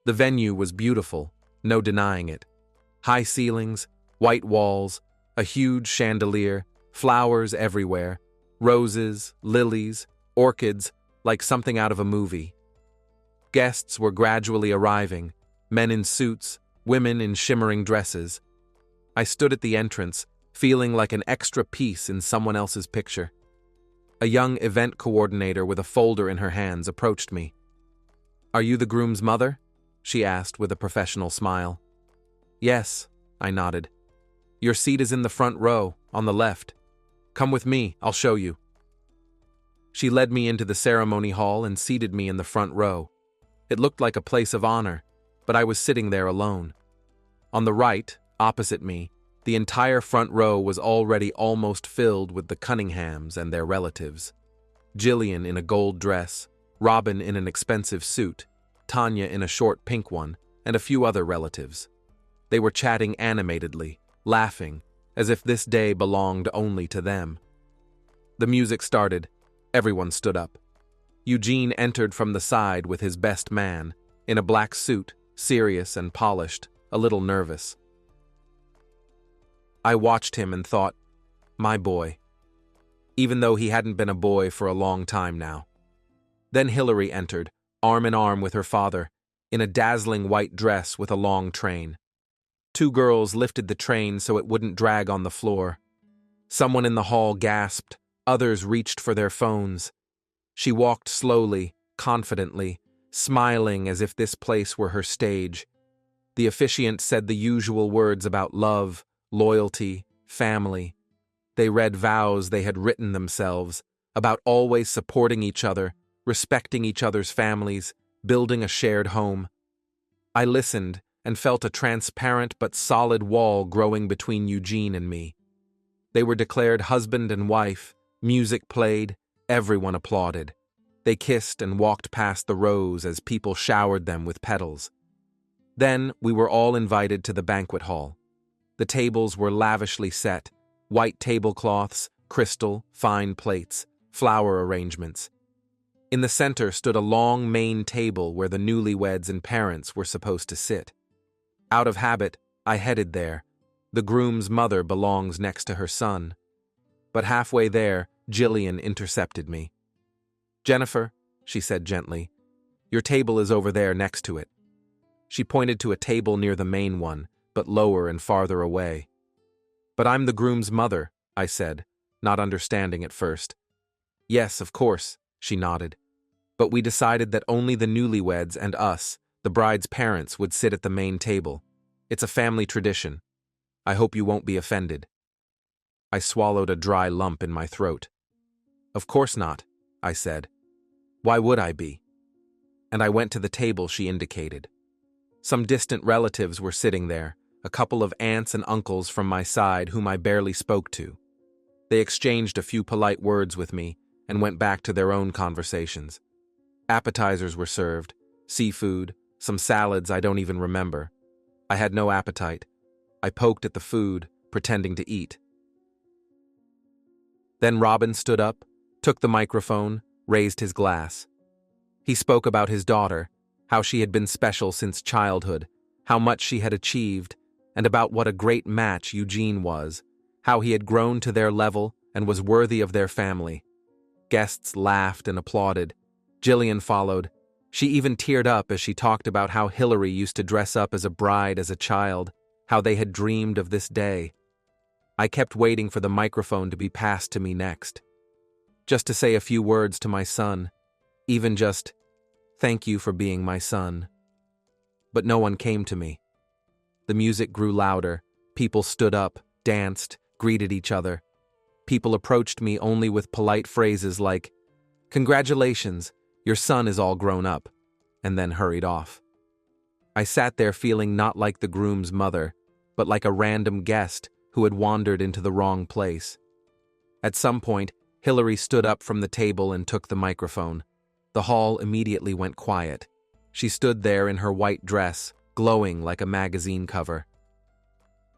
The venue was beautiful, no denying it. High ceilings, white walls, a huge chandelier, flowers everywhere, roses, lilies, orchids, like something out of a movie. Guests were gradually arriving, men in suits, women in shimmering dresses. I stood at the entrance, feeling like an extra piece in someone else's picture. A young event coordinator with a folder in her hands approached me. "Are you the groom's mother?" she asked with a professional smile. Yes, I nodded. Your seat is in the front row, on the left. Come with me, I'll show you. She led me into the ceremony hall and seated me in the front row. It looked like a place of honor, but I was sitting there alone. On the right, opposite me, the entire front row was already almost filled with the Cunninghams and their relatives. Jillian in a gold dress, Robin in an expensive suit, Tanya in a short pink one, and a few other relatives. They were chatting animatedly, laughing, as if this day belonged only to them. The music started. Everyone stood up. Eugene entered from the side with his best man, in a black suit, serious and polished, a little nervous. I watched him and thought, my boy, even though he hadn't been a boy for a long time now. Then Hillary entered, arm in arm with her father, in a dazzling white dress with a long train. Two girls lifted the train so it wouldn't drag on the floor. Someone in the hall gasped, others reached for their phones. She walked slowly, confidently, smiling as if this place were her stage. The officiant said the usual words about love, loyalty, family. They read vows they had written themselves, about always supporting each other, respecting each other's families, building a shared home. I listened and felt a transparent but solid wall growing between Eugene and me. They were declared husband and wife, music played, everyone applauded. They kissed and walked past the rows as people showered them with petals. Then we were all invited to the banquet hall. The tables were lavishly set, white tablecloths, crystal, fine plates, flower arrangements. In the center stood a long main table where the newlyweds and parents were supposed to sit. Out of habit, I headed there. The groom's mother belongs next to her son. But halfway there, Jillian intercepted me. Jennifer, she said gently, your table is over there next to it. She pointed to a table near the main one, but lower and farther away. But I'm the groom's mother, I said, not understanding at first. Yes, of course, she nodded. But we decided that only the newlyweds and us, the bride's parents, would sit at the main table. It's a family tradition. I hope you won't be offended. I swallowed a dry lump in my throat. Of course not, I said. Why would I be? And I went to the table she indicated. Some distant relatives were sitting there, a couple of aunts and uncles from my side whom I barely spoke to. They exchanged a few polite words with me and went back to their own conversations. Appetizers were served, seafood, some salads I don't even remember. I had no appetite. I poked at the food, pretending to eat. Then Robin stood up, took the microphone, raised his glass. He spoke about his daughter, how she had been special since childhood, how much she had achieved, and about what a great match Eugene was, how he had grown to their level and was worthy of their family. Guests laughed and applauded. Jillian followed. She even teared up as she talked about how Hillary used to dress up as a bride as a child, how they had dreamed of this day. I kept waiting for the microphone to be passed to me next. Just to say a few words to my son, even just, thank you for being my son. But no one came to me. The music grew louder, people stood up, danced, greeted each other. People approached me only with polite phrases like, "Congratulations, your son is all grown up," and then hurried off. I sat there feeling not like the groom's mother, but like a random guest who had wandered into the wrong place. At some point, Hillary stood up from the table and took the microphone. The hall immediately went quiet. She stood there in her white dress, glowing like a magazine cover.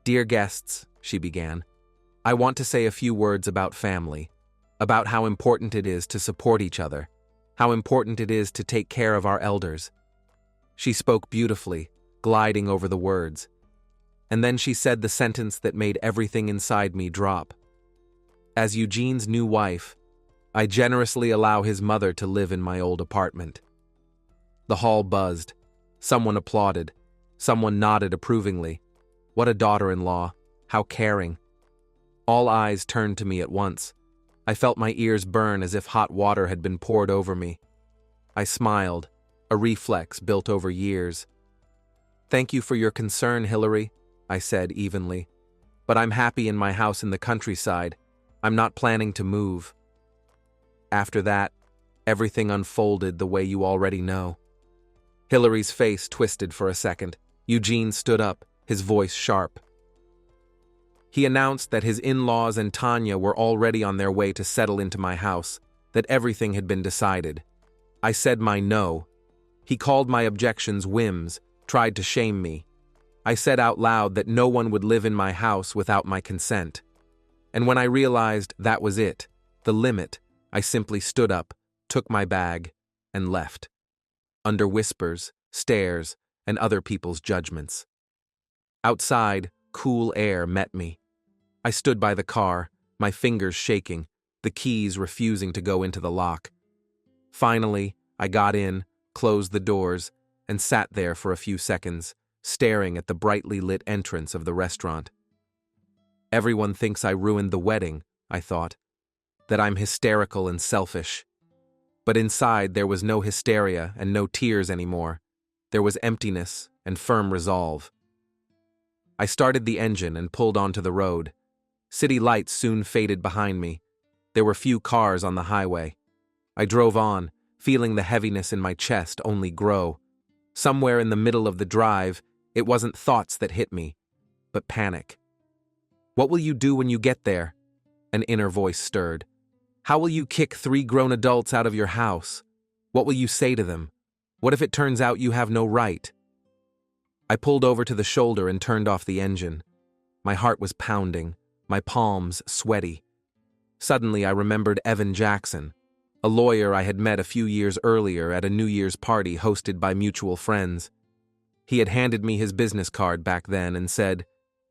"Dear guests," she began, "I want to say a few words about family, about how important it is to support each other, how important it is to take care of our elders." She spoke beautifully, gliding over the words. And then she said the sentence that made everything inside me drop. As Eugene's new wife, I generously allow his mother to live in my old apartment. The hall buzzed. Someone applauded. Someone nodded approvingly. What a daughter-in-law. How caring. All eyes turned to me at once. I felt my ears burn as if hot water had been poured over me. I smiled, a reflex built over years. "Thank you for your concern, Hillary," I said evenly. But I'm happy in my house in the countryside. I'm not planning to move. After that, everything unfolded the way you already know. Hillary's face twisted for a second. Eugene stood up, his voice sharp. He announced that his in-laws and Tanya were already on their way to settle into my house, that everything had been decided. I said my no. He called my objections whims, tried to shame me. I said out loud that no one would live in my house without my consent. And when I realized that was it, the limit, I simply stood up, took my bag, and left. Under whispers, stares, and other people's judgments. Outside, cool air met me. I stood by the car, my fingers shaking, the keys refusing to go into the lock. Finally, I got in, closed the doors, and sat there for a few seconds, staring at the brightly lit entrance of the restaurant. Everyone thinks I ruined the wedding, I thought, that I'm hysterical and selfish. But inside there was no hysteria and no tears anymore. There was emptiness and firm resolve. I started the engine and pulled onto the road. City lights soon faded behind me. There were few cars on the highway. I drove on, feeling the heaviness in my chest only grow. Somewhere in the middle of the drive, it wasn't thoughts that hit me, but panic. What will you do when you get there? An inner voice stirred. How will you kick 3 grown adults out of your house? What will you say to them? What if it turns out you have no right? I pulled over to the shoulder and turned off the engine. My heart was pounding, my palms sweaty. Suddenly I remembered Evan Jackson, a lawyer I had met a few years earlier at a New Year's party hosted by mutual friends. He had handed me his business card back then and said,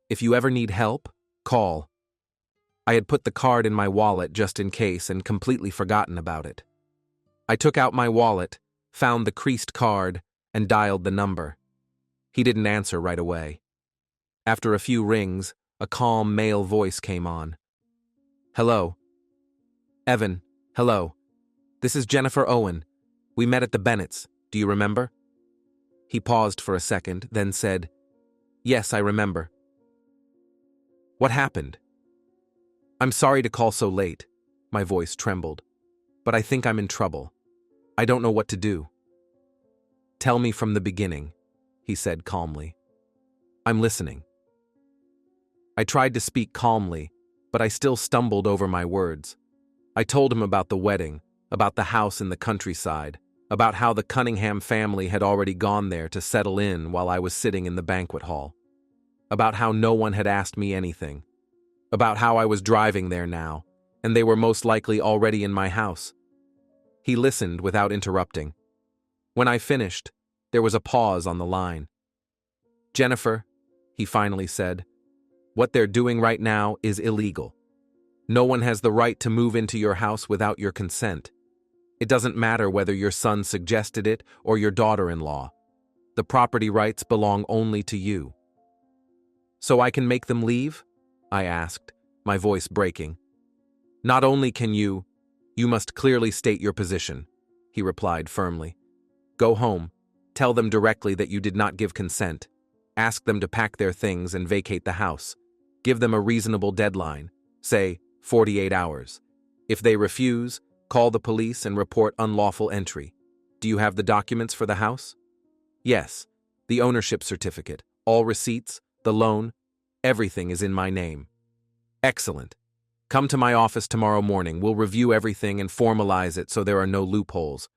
"If you ever need help, call." I had put the card in my wallet just in case and completely forgotten about it. I took out my wallet, found the creased card, and dialed the number. He didn't answer right away. After a few rings, a calm male voice came on. "Hello." "Evan, hello. This is Jennifer Owen. We met at the Bennetts. Do you remember?" He paused for a second, then said, "Yes, I remember." "What happened?" "I'm sorry to call so late." My voice trembled. "But I think I'm in trouble. I don't know what to do." "Tell me from the beginning," he said calmly. "I'm listening." I tried to speak calmly, but I still stumbled over my words. I told him about the wedding, about the house in the countryside, about how the Cunningham family had already gone there to settle in while I was sitting in the banquet hall, about how no one had asked me anything, about how I was driving there now, and they were most likely already in my house. He listened without interrupting. When I finished, there was a pause on the line. "Jennifer," he finally said, "what they're doing right now is illegal. No one has the right to move into your house without your consent. It doesn't matter whether your son suggested it or your daughter-in-law. The property rights belong only to you." "So I can make them leave?" I asked, my voice breaking. "Not only can you must clearly state your position," he replied firmly. "Go home, tell them directly that you did not give consent, ask them to pack their things and vacate the house. Give them a reasonable deadline, say 48 hours. If they refuse, call the police and report unlawful entry. Do you have the documents for the house?" "Yes, the ownership certificate, all receipts, the loan, everything is in my name." "Excellent. Come to my office tomorrow morning. We'll review everything and formalize it so there are no loopholes.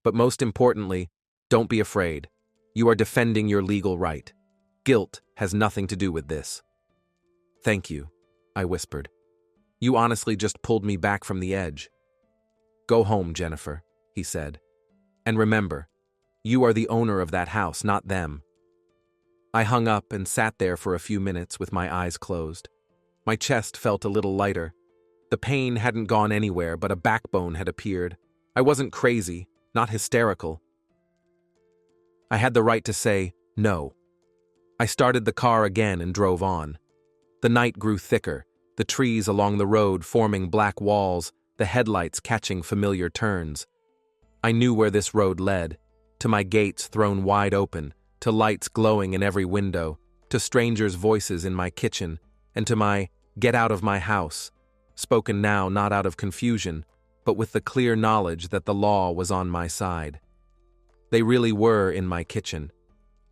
But most importantly, don't be afraid. You are defending your legal right. Guilt has nothing to do with this." "Thank you," I whispered. "You honestly just pulled me back from the edge." "Go home, Jennifer," he said. "And remember, you are the owner of that house, not them." I hung up and sat there for a few minutes with my eyes closed. My chest felt a little lighter. The pain hadn't gone anywhere, but a backbone had appeared. I wasn't crazy, not hysterical. I had the right to say no. I started the car again and drove on. The night grew thicker, the trees along the road forming black walls, the headlights catching familiar turns. I knew where this road led, to my gates thrown wide open, to lights glowing in every window, to strangers' voices in my kitchen, and to my "get out of my house," spoken now not out of confusion, but with the clear knowledge that the law was on my side. They really were in my kitchen.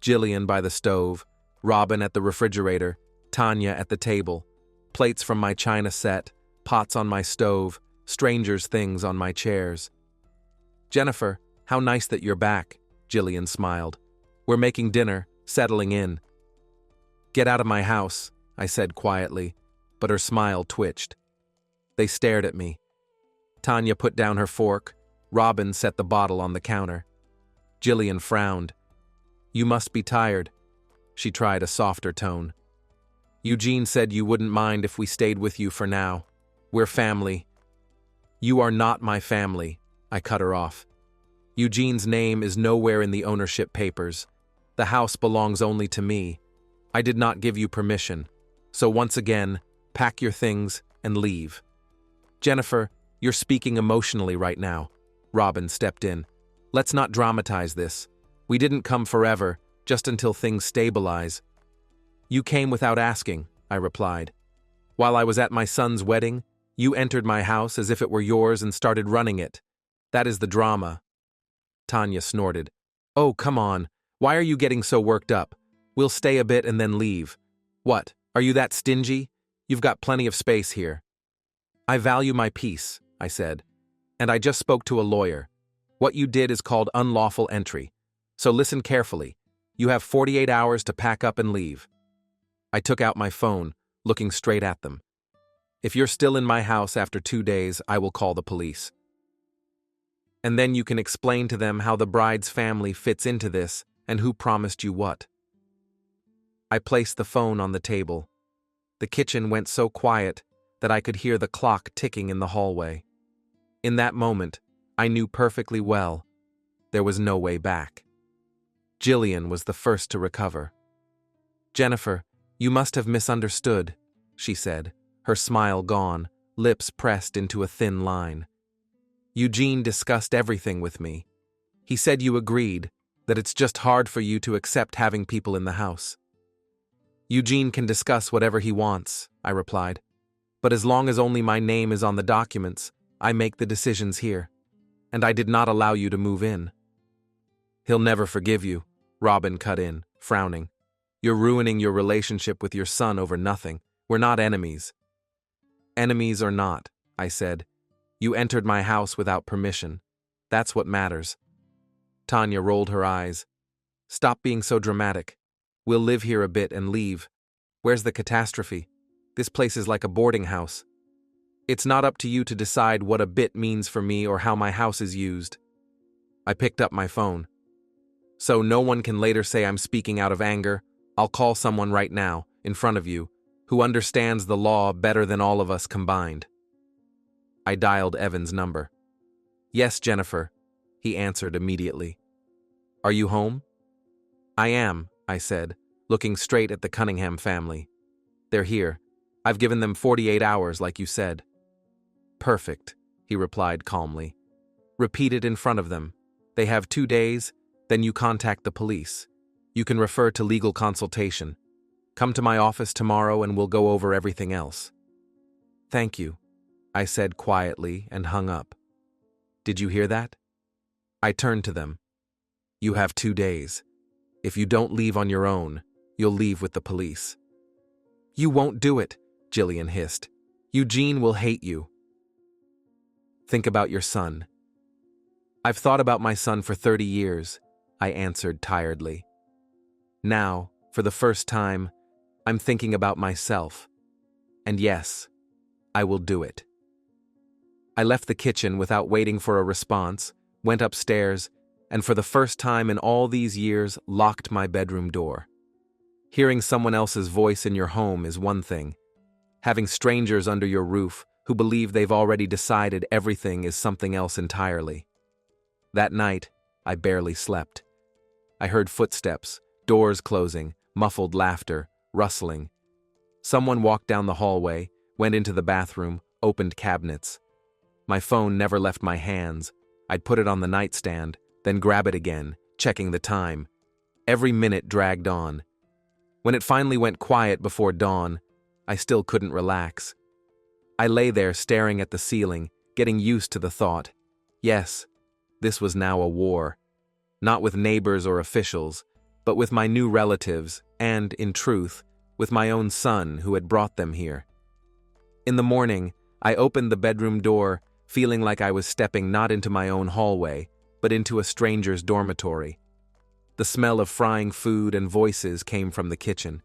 Jillian by the stove, Robin at the refrigerator, Tanya at the table, plates from my china set, pots on my stove, strangers' things on my chairs. "Jennifer, how nice that you're back," Jillian smiled. "We're making dinner, settling in." "Get out of my house," I said quietly, but her smile twitched. They stared at me. Tanya put down her fork. Robin set the bottle on the counter. Jillian frowned. "You must be tired." She tried a softer tone. "Eugene said you wouldn't mind if we stayed with you for now. We're family." "You are not my family," I cut her off. "Eugene's name is nowhere in the ownership papers. The house belongs only to me. I did not give you permission. So once again, pack your things and leave." "Jennifer, you're speaking emotionally right now." Robin stepped in. "Let's not dramatize this. We didn't come forever, just until things stabilize." "You came without asking," I replied. "While I was at my son's wedding, you entered my house as if it were yours and started running it. That is the drama." Tanya snorted. "Oh, come on. Why are you getting so worked up? We'll stay a bit and then leave. What, are you that stingy? You've got plenty of space here." "I value my peace," I said. "And I just spoke to a lawyer. What you did is called unlawful entry. So listen carefully. You have 48 hours to pack up and leave." I took out my phone, looking straight at them. "If you're still in my house after 2 days, I will call the police. And then you can explain to them how the bride's family fits into this and who promised you what." I placed the phone on the table. The kitchen went so quiet that I could hear the clock ticking in the hallway. In that moment, I knew perfectly well there was no way back. Jillian was the first to recover. "Jennifer, you must have misunderstood," she said, her smile gone, lips pressed into a thin line. "Eugene discussed everything with me. He said you agreed, that it's just hard for you to accept having people in the house." "Eugene can discuss whatever he wants," I replied. "But as long as only my name is on the documents, I make the decisions here. And I did not allow you to move in." "He'll never forgive you," Robin cut in, frowning. "You're ruining your relationship with your son over nothing. We're not enemies." "Enemies or not," I said, "you entered my house without permission. That's what matters." Tanya rolled her eyes. "Stop being so dramatic. We'll live here a bit and leave. Where's the catastrophe? This place is like a boarding house. It's not up to you to decide what a bit means for me or how my house is used." I picked up my phone. "So no one can later say I'm speaking out of anger. I'll call someone right now, in front of you, who understands the law better than all of us combined." I dialed Evan's number. "Yes, Jennifer," he answered immediately. "Are you home?" "I am," I said, looking straight at the Cunningham family. "They're here. I've given them 48 hours, like you said." "Perfect," he replied calmly. "Repeat it in front of them. They have 2 days, then you contact the police. You can refer to legal consultation. Come to my office tomorrow and we'll go over everything else." "Thank you," I said quietly and hung up. "Did you hear that?" I turned to them. "You have 2 days. If you don't leave on your own, you'll leave with the police." "You won't do it," Jillian hissed. "Eugene will hate you." "Think about your son." "I've thought about my son for 30 years, I answered tiredly. "Now, for the first time, I'm thinking about myself. And yes, I will do it." I left the kitchen without waiting for a response, went upstairs, and for the first time in all these years locked my bedroom door. Hearing someone else's voice in your home is one thing. Having strangers under your roof who believe they've already decided everything is something else entirely. That night, I barely slept. I heard footsteps, doors closing, muffled laughter, rustling. Someone walked down the hallway, went into the bathroom, opened cabinets. My phone never left my hands. I'd put it on the nightstand, then grab it again, checking the time. Every minute dragged on. When it finally went quiet before dawn, I still couldn't relax. I lay there staring at the ceiling, getting used to the thought. Yes, this was now a war. Not with neighbors or officials, but with my new relatives and, in truth, with my own son who had brought them here. In the morning, I opened the bedroom door, feeling like I was stepping not into my own hallway, but into a stranger's dormitory. The smell of frying food and voices came from the kitchen.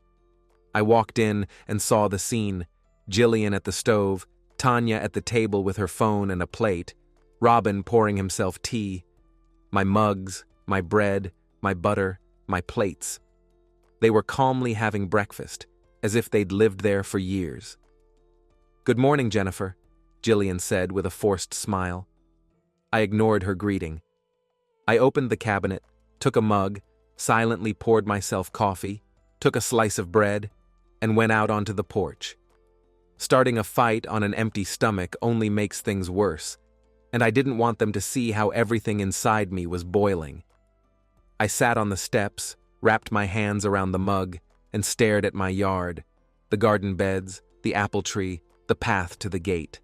I walked in and saw the scene: Jillian at the stove, Tanya at the table with her phone and a plate, Robin pouring himself tea, my mugs, my bread, my butter, my plates. They were calmly having breakfast, as if they'd lived there for years. "Good morning, Jennifer," Jillian said with a forced smile. I ignored her greeting. I opened the cabinet, took a mug, silently poured myself coffee, took a slice of bread, and went out onto the porch. Starting a fight on an empty stomach only makes things worse, and I didn't want them to see how everything inside me was boiling. I sat on the steps, wrapped my hands around the mug, and stared at my yard, the garden beds, the apple tree, the path to the gate.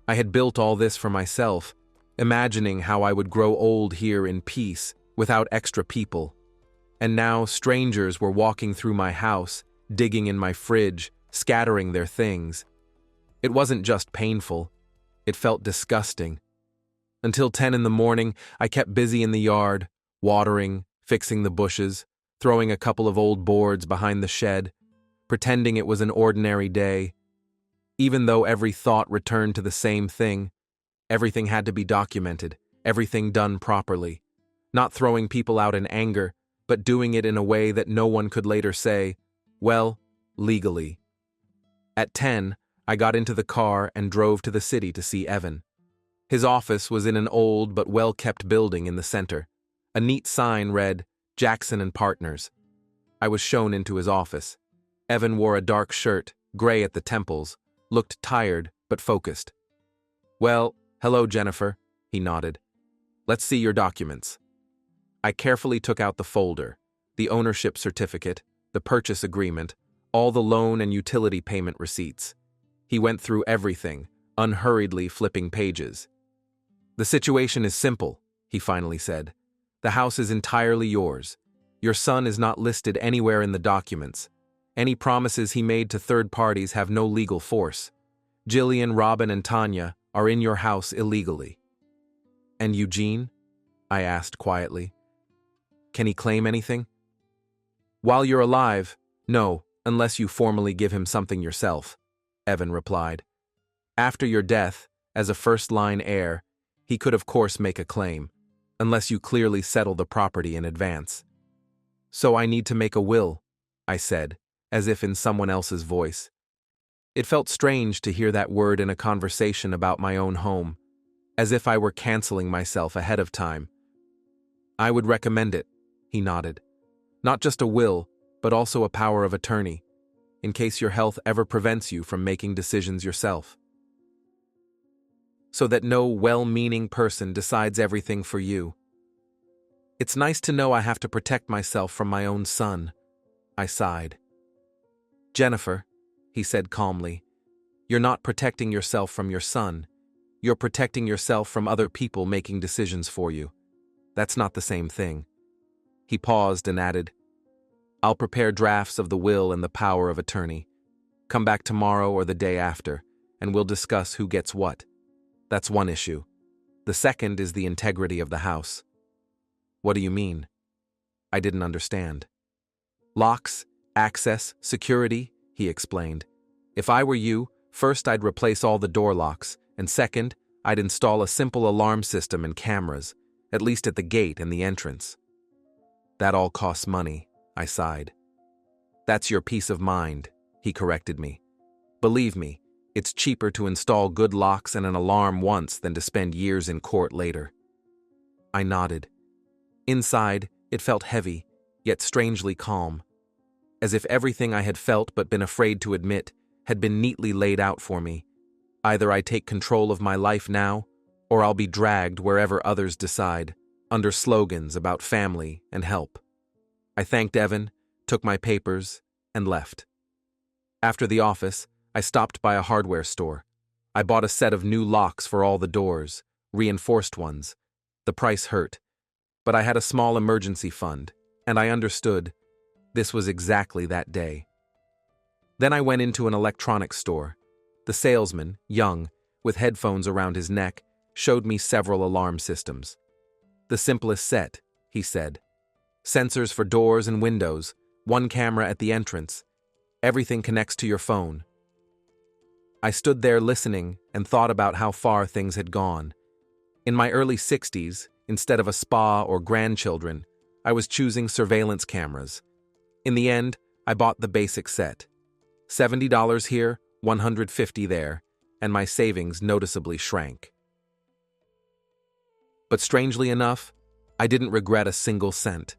I had built all this for myself, imagining how I would grow old here in peace, without extra people. And now strangers were walking through my house, digging in my fridge, scattering their things. It wasn't just painful, it felt disgusting. Until 10 in the morning, I kept busy in the yard, watering, fixing the bushes, throwing a couple of old boards behind the shed, pretending it was an ordinary day. Even though every thought returned to the same thing, everything had to be documented, everything done properly. Not throwing people out in anger, but doing it in a way that no one could later say, well, legally. At 10, I got into the car and drove to the city to see Evan. His office was in an old but well-kept building in the center. A neat sign read, Jackson and Partners. I was shown into his office. Evan wore a dark shirt, gray at the temples, looked tired but focused. "Well, hello, Jennifer," he nodded. "Let's see your documents." I carefully took out the folder, the ownership certificate, the purchase agreement, all the loan and utility payment receipts. He went through everything, unhurriedly flipping pages. "The situation is simple," he finally said. "The house is entirely yours. Your son is not listed anywhere in the documents. Any promises he made to third parties have no legal force. Jillian, Robin, and Tanya are in your house illegally." "And Eugene?" I asked quietly. "Can he claim anything?" "While you're alive, no, unless you formally give him something yourself," Evan replied. "After your death, as a first-line heir, he could of course make a claim, unless you clearly settle the property in advance." "So I need to make a will," I said, as if in someone else's voice. It felt strange to hear that word in a conversation about my own home, as if I were canceling myself ahead of time. "I would recommend it," he nodded. "Not just a will, but also a power of attorney, in case your health ever prevents you from making decisions yourself. So that no well-meaning person decides everything for you. It's nice to know I have to protect myself from my own son," I sighed. "Jennifer," he said calmly, "you're not protecting yourself from your son. You're protecting yourself from other people making decisions for you. That's not the same thing." He paused and added, "I'll prepare drafts of the will and the power of attorney. Come back tomorrow or the day after, and we'll discuss who gets what. That's one issue. The second is the integrity of the house." "What do you mean?" I didn't understand. "Locks, access, security," he explained. "If I were you, first I'd replace all the door locks, and second, I'd install a simple alarm system and cameras, at least at the gate and the entrance." "That all costs money," I sighed. "That's your peace of mind," he corrected me. "Believe me, it's cheaper to install good locks and an alarm once than to spend years in court later." I nodded. Inside, it felt heavy, yet strangely calm, as if everything I had felt but been afraid to admit had been neatly laid out for me. Either I take control of my life now, or I'll be dragged wherever others decide, under slogans about family and help. I thanked Evan, took my papers, and left. After the office, I stopped by a hardware store. I bought a set of new locks for all the doors, reinforced ones. The price hurt, but I had a small emergency fund, and I understood this was exactly that day. Then I went into an electronics store. The salesman, young, with headphones around his neck, showed me several alarm systems. The simplest set, he said. Sensors for doors and windows, one camera at the entrance. Everything connects to your phone. I stood there listening and thought about how far things had gone. In my early 60s, instead of a spa or grandchildren, I was choosing surveillance cameras. In the end, I bought the basic set. $70 here, $150 there, and my savings noticeably shrank. But strangely enough, I didn't regret a single cent.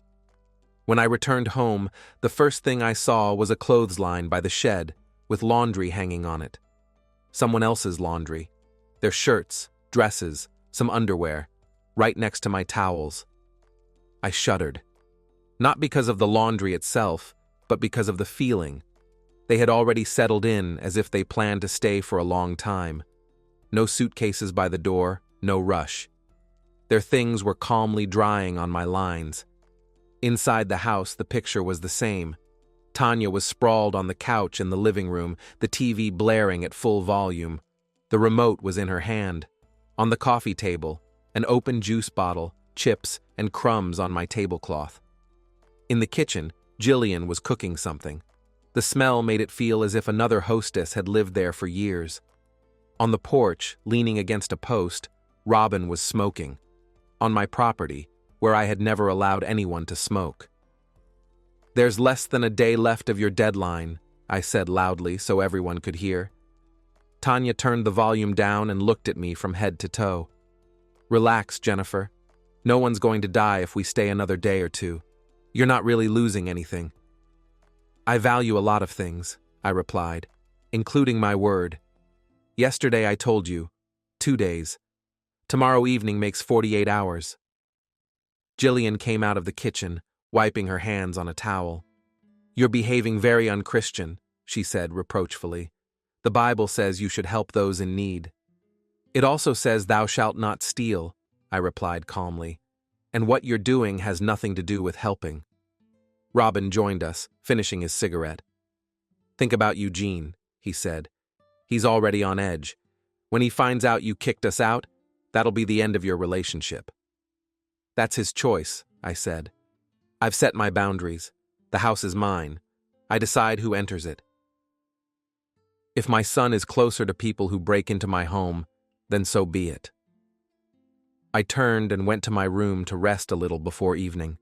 When I returned home, the first thing I saw was a clothesline by the shed with laundry hanging on it. Someone else's laundry. Their shirts, dresses, some underwear, right next to my towels. I shuddered. Not because of the laundry itself, but because of the feeling. They had already settled in as if they planned to stay for a long time. No suitcases by the door, no rush. Their things were calmly drying on my lines. Inside the house, the picture was the same. Tanya was sprawled on the couch in the living room, the TV blaring at full volume. The remote was in her hand. On the coffee table, an open juice bottle, chips, and crumbs on my tablecloth. In the kitchen, Jillian was cooking something. The smell made it feel as if another hostess had lived there for years. On the porch, leaning against a post, Robin was smoking. On my property, where I had never allowed anyone to smoke. "There's less than a day left of your deadline," I said loudly so everyone could hear. Tanya turned the volume down and looked at me from head to toe. "Relax, Jennifer. No one's going to die if we stay another day or two. You're not really losing anything." "I value a lot of things," I replied, "including my word. Yesterday I told you, 2 days. Tomorrow evening makes 48 hours. Jillian came out of the kitchen, wiping her hands on a towel. "You're behaving very unchristian," she said reproachfully. "The Bible says you should help those in need." "It also says thou shalt not steal," I replied calmly. "And what you're doing has nothing to do with helping." Robin joined us, finishing his cigarette. "Think about Eugene," he said. "He's already on edge. When he finds out you kicked us out, that'll be the end of your relationship." "That's his choice," I said. "I've set my boundaries. The house is mine. I decide who enters it. If my son is closer to people who break into my home, then so be it." I turned and went to my room to rest a little before evening.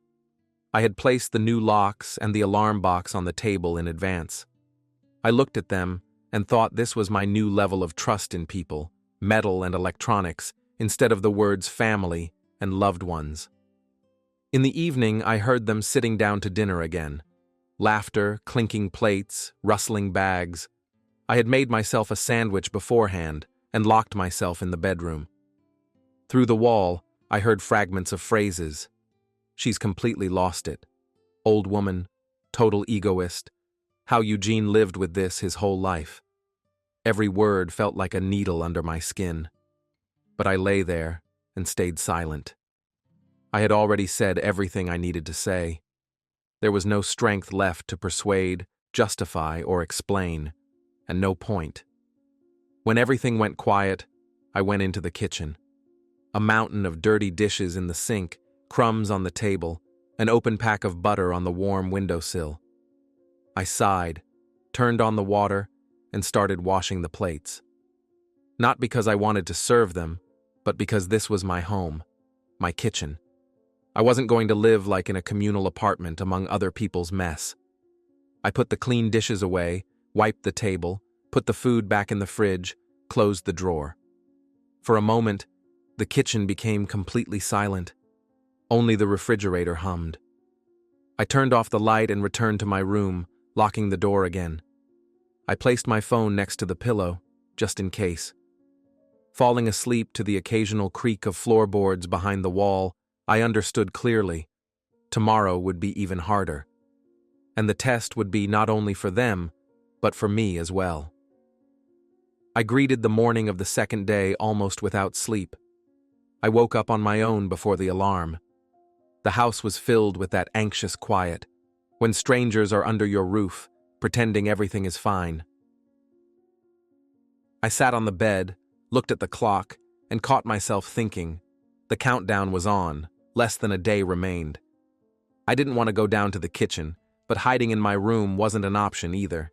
I had placed the new locks and the alarm box on the table in advance. I looked at them and thought this was my new level of trust in people, metal and electronics, instead of the words family and loved ones. In the evening, I heard them sitting down to dinner again. Laughter, clinking plates, rustling bags. I had made myself a sandwich beforehand and locked myself in the bedroom. Through the wall, I heard fragments of phrases. "She's completely lost it." "Old woman." "Total egoist." How Eugene lived with this his whole life. Every word felt like a needle under my skin. But I lay there and stayed silent. I had already said everything I needed to say. There was no strength left to persuade, justify, or explain, and no point. When everything went quiet, I went into the kitchen. A mountain of dirty dishes in the sink, crumbs on the table, an open pack of butter on the warm windowsill. I sighed, turned on the water, and started washing the plates. Not because I wanted to serve them, but because this was my home, my kitchen. I wasn't going to live like in a communal apartment among other people's mess. I put the clean dishes away, wiped the table, put the food back in the fridge, closed the drawer. For a moment, the kitchen became completely silent. Only the refrigerator hummed. I turned off the light and returned to my room, locking the door again. I placed my phone next to the pillow, just in case. Falling asleep to the occasional creak of floorboards behind the wall, I understood clearly. Tomorrow would be even harder. and the test would be not only for them, but for me as well. I greeted the morning of the second day almost without sleep. I woke up on my own before the alarm. The house was filled with that anxious quiet, when strangers are under your roof, pretending everything is fine. I sat on the bed, looked at the clock, and caught myself thinking. The countdown was on, less than a day remained. I didn't want to go down to the kitchen, but hiding in my room wasn't an option either.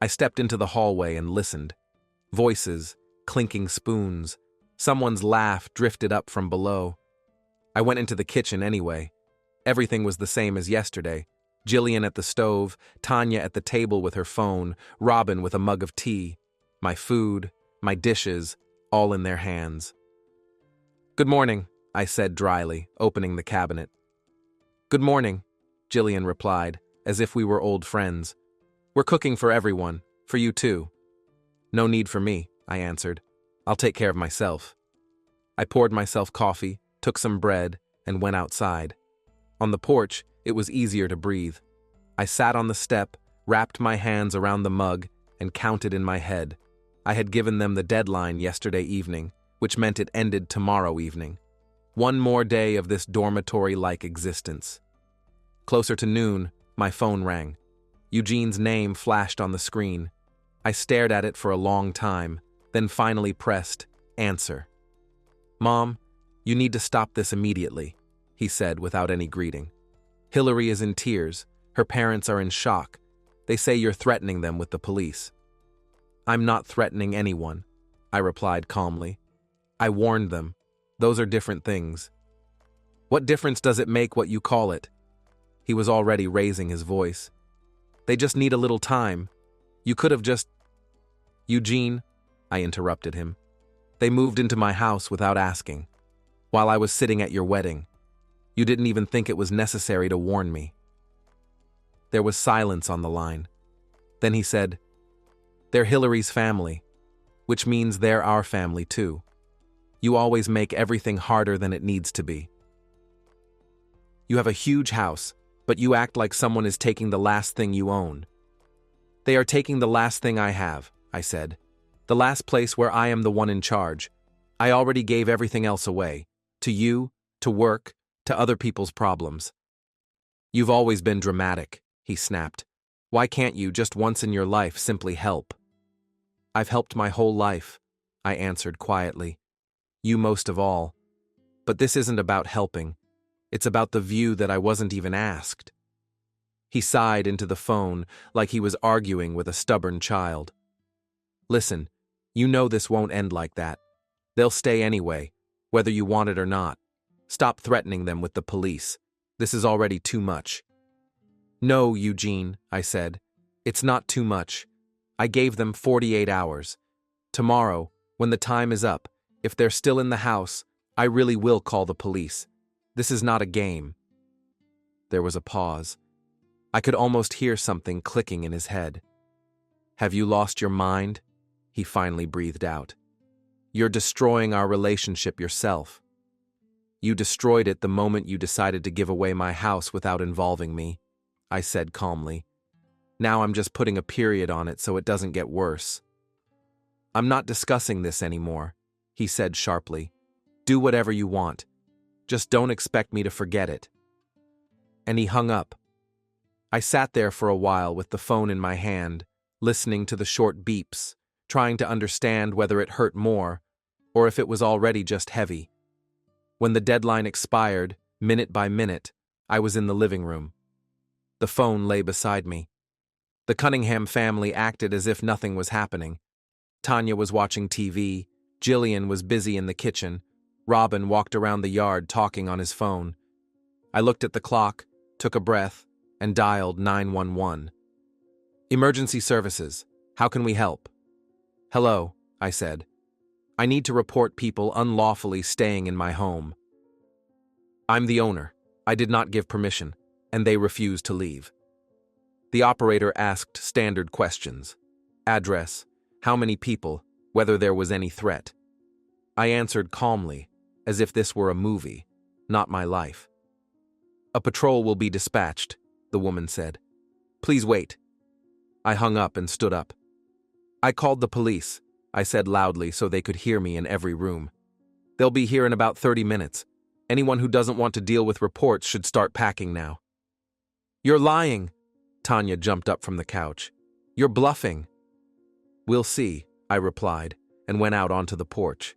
I stepped into the hallway and listened. Voices, clinking spoons, someone's laugh drifted up from below. I went into the kitchen anyway. Everything was the same as yesterday. Jillian at the stove, Tanya at the table with her phone, Robin with a mug of tea. My food, my dishes, all in their hands. "Good morning," I said dryly, opening the cabinet. "Good morning," Jillian replied, as if we were old friends. "We're cooking for everyone, for you too." "No need for me," I answered. "I'll take care of myself." I poured myself coffee, took some bread, and went outside. On the porch, it was easier to breathe. I sat on the step, wrapped my hands around the mug, and counted in my head. I had given them the deadline yesterday evening, which meant it ended tomorrow evening. One more day of this dormitory-like existence. Closer to noon, my phone rang. Eugene's name flashed on the screen. I stared at it for a long time, then finally pressed answer. "Mom, you need to stop this immediately," he said without any greeting. "Hillary is in tears. Her parents are in shock. They say you're threatening them with the police." "I'm not threatening anyone," I replied calmly. "I warned them. Those are different things." "What difference does it make what you call it?" He was already raising his voice. "They just need a little time. You could have just—" "Eugene," I interrupted him. "They moved into my house without asking. While I was sitting at your wedding. You didn't even think it was necessary to warn me." There was silence on the line. Then he said, "They're Hillary's family, which means they're our family too. You always make everything harder than it needs to be. You have a huge house, but you act like someone is taking the last thing you own." "They are taking the last thing I have," I said. "The last place where I am the one in charge. I already gave everything else away. To you, to work, to other people's problems." "You've always been dramatic," he snapped. "Why can't you, just once in your life, simply help?" "I've helped my whole life," I answered quietly. "You most of all. But this isn't about helping. It's about the view that I wasn't even asked." He sighed into the phone like he was arguing with a stubborn child. "Listen, you know this won't end like that. They'll stay anyway, whether you want it or not. Stop threatening them with the police. This is already too much." "No, Eugene," I said. "It's not too much. I gave them 48 hours. Tomorrow, when the time is up, if they're still in the house, I really will call the police. This is not a game." There was a pause. I could almost hear something clicking in his head. "Have you lost your mind?" he finally breathed out. "You're destroying our relationship yourself. You destroyed it the moment you decided to give away my house without involving me," I said calmly. "Now I'm just putting a period on it so it doesn't get worse." "I'm not discussing this anymore," he said sharply. "Do whatever you want. Just don't expect me to forget it." And he hung up. I sat there for a while with the phone in my hand, listening to the short beeps, trying to understand whether it hurt more, or if it was already just heavy. When the deadline expired, minute by minute, I was in the living room. The phone lay beside me. The Cunningham family acted as if nothing was happening. Tanya was watching TV, Jillian was busy in the kitchen, Robin walked around the yard talking on his phone. I looked at the clock, took a breath, and dialed 911. "Emergency services. How can we help?" "Hello," I said. "I need to report people unlawfully staying in my home. I'm the owner. I did not give permission, and they refuse to leave." The operator asked standard questions. Address, how many people, whether there was any threat. I answered calmly, as if this were a movie, not my life. "A patrol will be dispatched," the woman said. Please wait. I hung up and stood up. I called the police, I said loudly so they could hear me in every room. They'll be here in about 30 minutes. Anyone who doesn't want to deal with reports should start packing now. You're lying. Tanya jumped up from the couch. You're bluffing. We'll see, I replied, and went out onto the porch.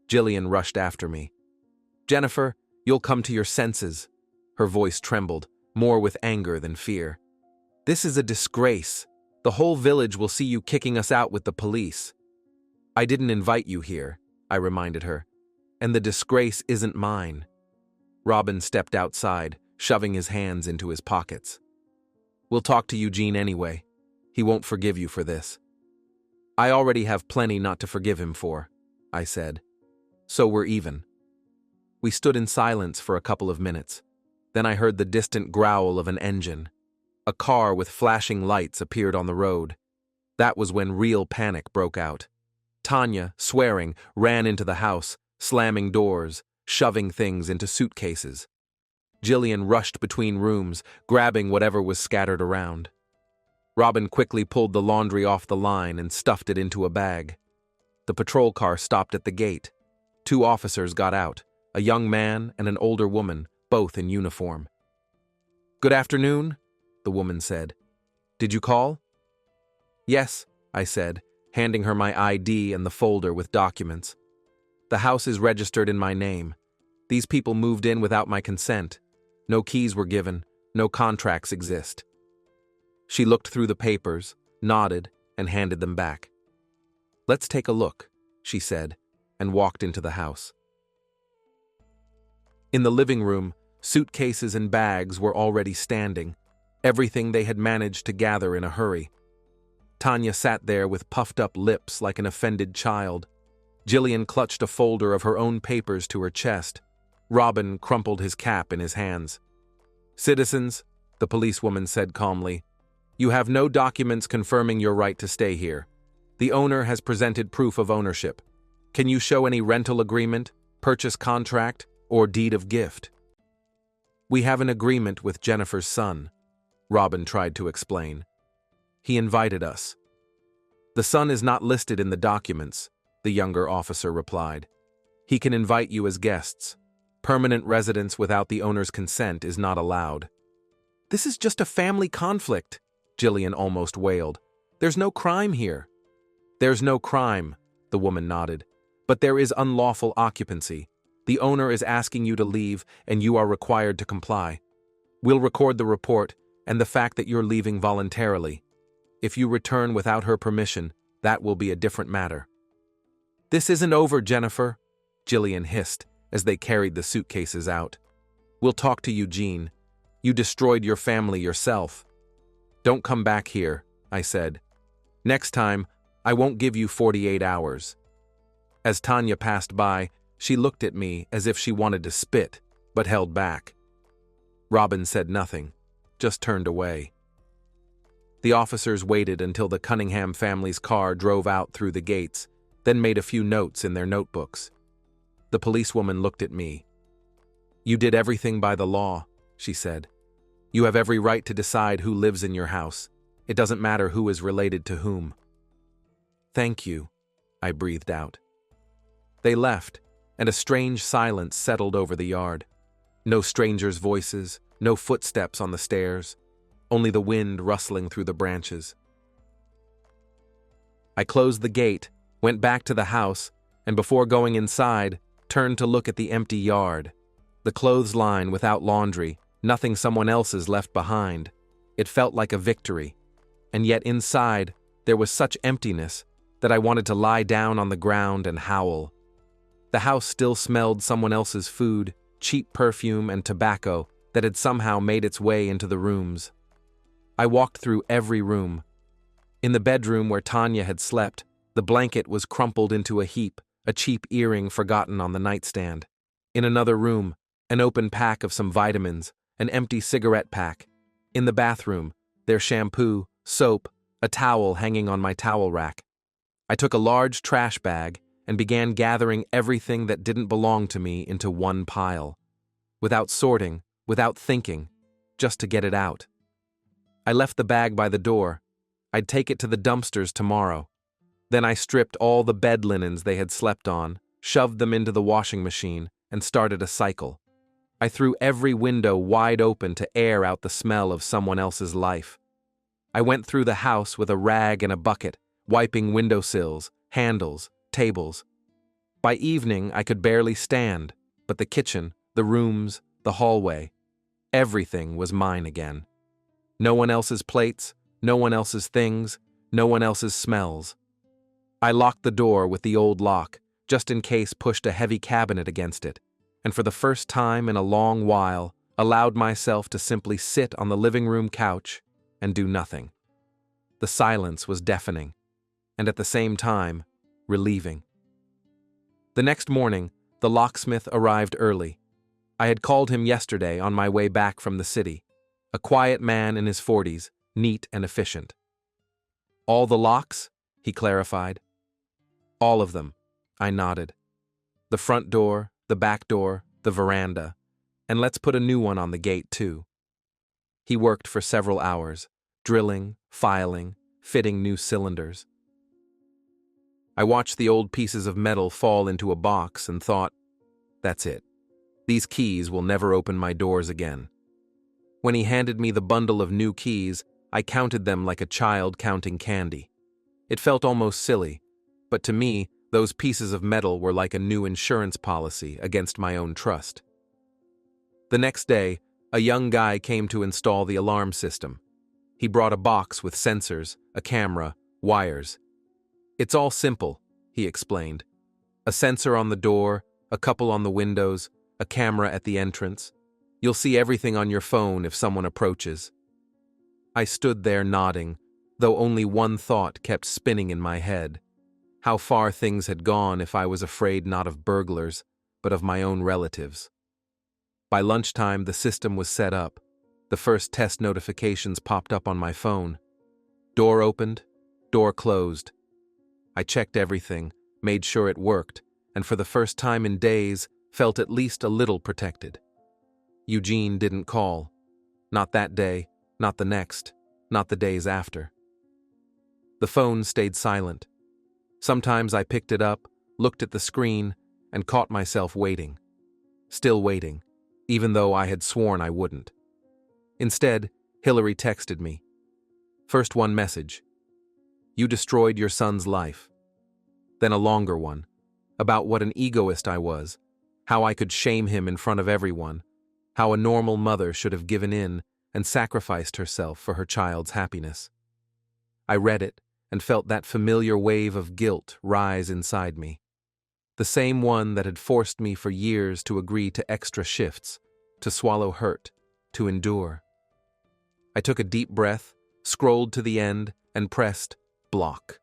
Jillian rushed after me. Jennifer, you'll come to your senses. Her voice trembled, more with anger than fear. This is a disgrace. The whole village will see you kicking us out with the police. I didn't invite you here, I reminded her, and the disgrace isn't mine. Robin stepped outside, shoving his hands into his pockets. We'll talk to Eugene anyway. He won't forgive you for this. I already have plenty not to forgive him for, I said. So we're even. We stood in silence for a couple of minutes. Then I heard the distant growl of an engine. A car with flashing lights appeared on the road. That was when real panic broke out. Tanya, swearing, ran into the house, slamming doors, shoving things into suitcases. Jillian rushed between rooms, grabbing whatever was scattered around. Robin quickly pulled the laundry off the line and stuffed it into a bag. The patrol car stopped at the gate. 2 officers got out, a young man and an older woman, both in uniform. Good afternoon, the woman said. Did you call? Yes, I said, handing her my ID and the folder with documents. The house is registered in my name. These people moved in without my consent. No keys were given, no contracts exist. She looked through the papers, nodded, and handed them back. Let's take a look, she said, and walked into the house. In the living room, suitcases and bags were already standing, everything they had managed to gather in a hurry. Tanya sat there with puffed-up lips like an offended child. Jillian clutched a folder of her own papers to her chest. Robin crumpled his cap in his hands. Citizens, the policewoman said calmly, you have no documents confirming your right to stay here. The owner has presented proof of ownership. Can you show any rental agreement, purchase contract, or deed of gift? We have an agreement with Jennifer's son, Robin tried to explain. He invited us. The son is not listed in the documents, the younger officer replied. He can invite you as guests. Permanent residence without the owner's consent is not allowed. This is just a family conflict, Jillian almost wailed. There's no crime here. There's no crime, the woman nodded. But there is unlawful occupancy. The owner is asking you to leave, and you are required to comply. We'll record the report and the fact that you're leaving voluntarily. If you return without her permission, that will be a different matter. This isn't over, Jennifer, Jillian hissed as they carried the suitcases out. We'll talk to Eugene. You destroyed your family yourself. Don't come back here, I said. Next time, I won't give you 48 hours. As Tanya passed by, she looked at me as if she wanted to spit, but held back. Robin said nothing, just turned away. The officers waited until the Cunningham family's car drove out through the gates, then made a few notes in their notebooks. The policewoman looked at me. You did everything by the law, she said. You have every right to decide who lives in your house. It doesn't matter who is related to whom. Thank you, I breathed out. They left, and a strange silence settled over the yard. No strangers' voices, no footsteps on the stairs, only the wind rustling through the branches. I closed the gate, went back to the house, and before going inside, turned to look at the empty yard. The clothesline without laundry, nothing someone else's left behind. It felt like a victory. And yet inside, there was such emptiness that I wanted to lie down on the ground and howl. The house still smelled someone else's food, cheap perfume, and tobacco that had somehow made its way into the rooms. I walked through every room. In the bedroom where Tanya had slept, the blanket was crumpled into a heap, a cheap earring forgotten on the nightstand. In another room, an open pack of some vitamins, an empty cigarette pack. In the bathroom, their shampoo, soap, a towel hanging on my towel rack. I took a large trash bag and began gathering everything that didn't belong to me into one pile. Without sorting, without thinking, just to get it out. I left the bag by the door. I'd take it to the dumpsters tomorrow. Then I stripped all the bed linens they had slept on, shoved them into the washing machine, and started a cycle. I threw every window wide open to air out the smell of someone else's life. I went through the house with a rag and a bucket, wiping windowsills, handles, tables. By evening, I could barely stand, but the kitchen, the rooms, the hallway, everything was mine again. No one else's plates, no one else's things, no one else's smells. I locked the door with the old lock, just in case pushed a heavy cabinet against it, and for the first time in a long while, allowed myself to simply sit on the living room couch and do nothing. The silence was deafening, and at the same time, relieving. The next morning, the locksmith arrived early. I had called him yesterday on my way back from the city. A quiet man in his 40s, neat and efficient. "All the locks?" he clarified. "All of them," I nodded. "The front door, the back door, the veranda, and let's put a new one on the gate too." He worked for several hours, drilling, filing, fitting new cylinders. I watched the old pieces of metal fall into a box and thought, that's it. These keys will never open my doors again. When he handed me the bundle of new keys, I counted them like a child counting candy. It felt almost silly, but to me, those pieces of metal were like a new insurance policy against my own trust. The next day, a young guy came to install the alarm system. He brought a box with sensors, a camera, wires. "It's all simple," he explained. "A sensor on the door, a couple on the windows, a camera at the entrance. You'll see everything on your phone if someone approaches." I stood there nodding, though only one thought kept spinning in my head. How far things had gone if I was afraid not of burglars, but of my own relatives. By lunchtime, the system was set up. The first test notifications popped up on my phone. Door opened, door closed. I checked everything, made sure it worked, and for the first time in days, felt at least a little protected. Eugene didn't call. Not that day, not the next, not the days after. The phone stayed silent. Sometimes I picked it up, looked at the screen, and caught myself waiting. Still waiting, even though I had sworn I wouldn't. Instead, Hillary texted me. First one message. "You destroyed your son's life." Then a longer one, about what an egoist I was, how I could shame him in front of everyone, how a normal mother should have given in and sacrificed herself for her child's happiness. I read it and felt that familiar wave of guilt rise inside me. The same one that had forced me for years to agree to extra shifts, to swallow hurt, to endure. I took a deep breath, scrolled to the end, and pressed block.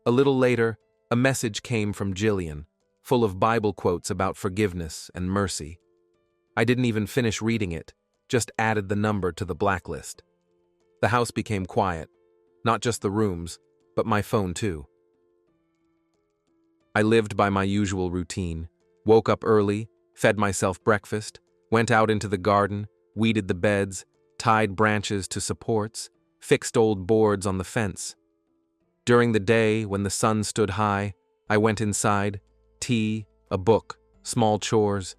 A little later, a message came from Jillian, full of Bible quotes about forgiveness and mercy. I didn't even finish reading it, just added the number to the blacklist. The house became quiet, not just the rooms, but my phone too. I lived by my usual routine, woke up early, fed myself breakfast, went out into the garden, weeded the beds, tied branches to supports, fixed old boards on the fence. During the day, when the sun stood high, I went inside, tea, a book, small chores.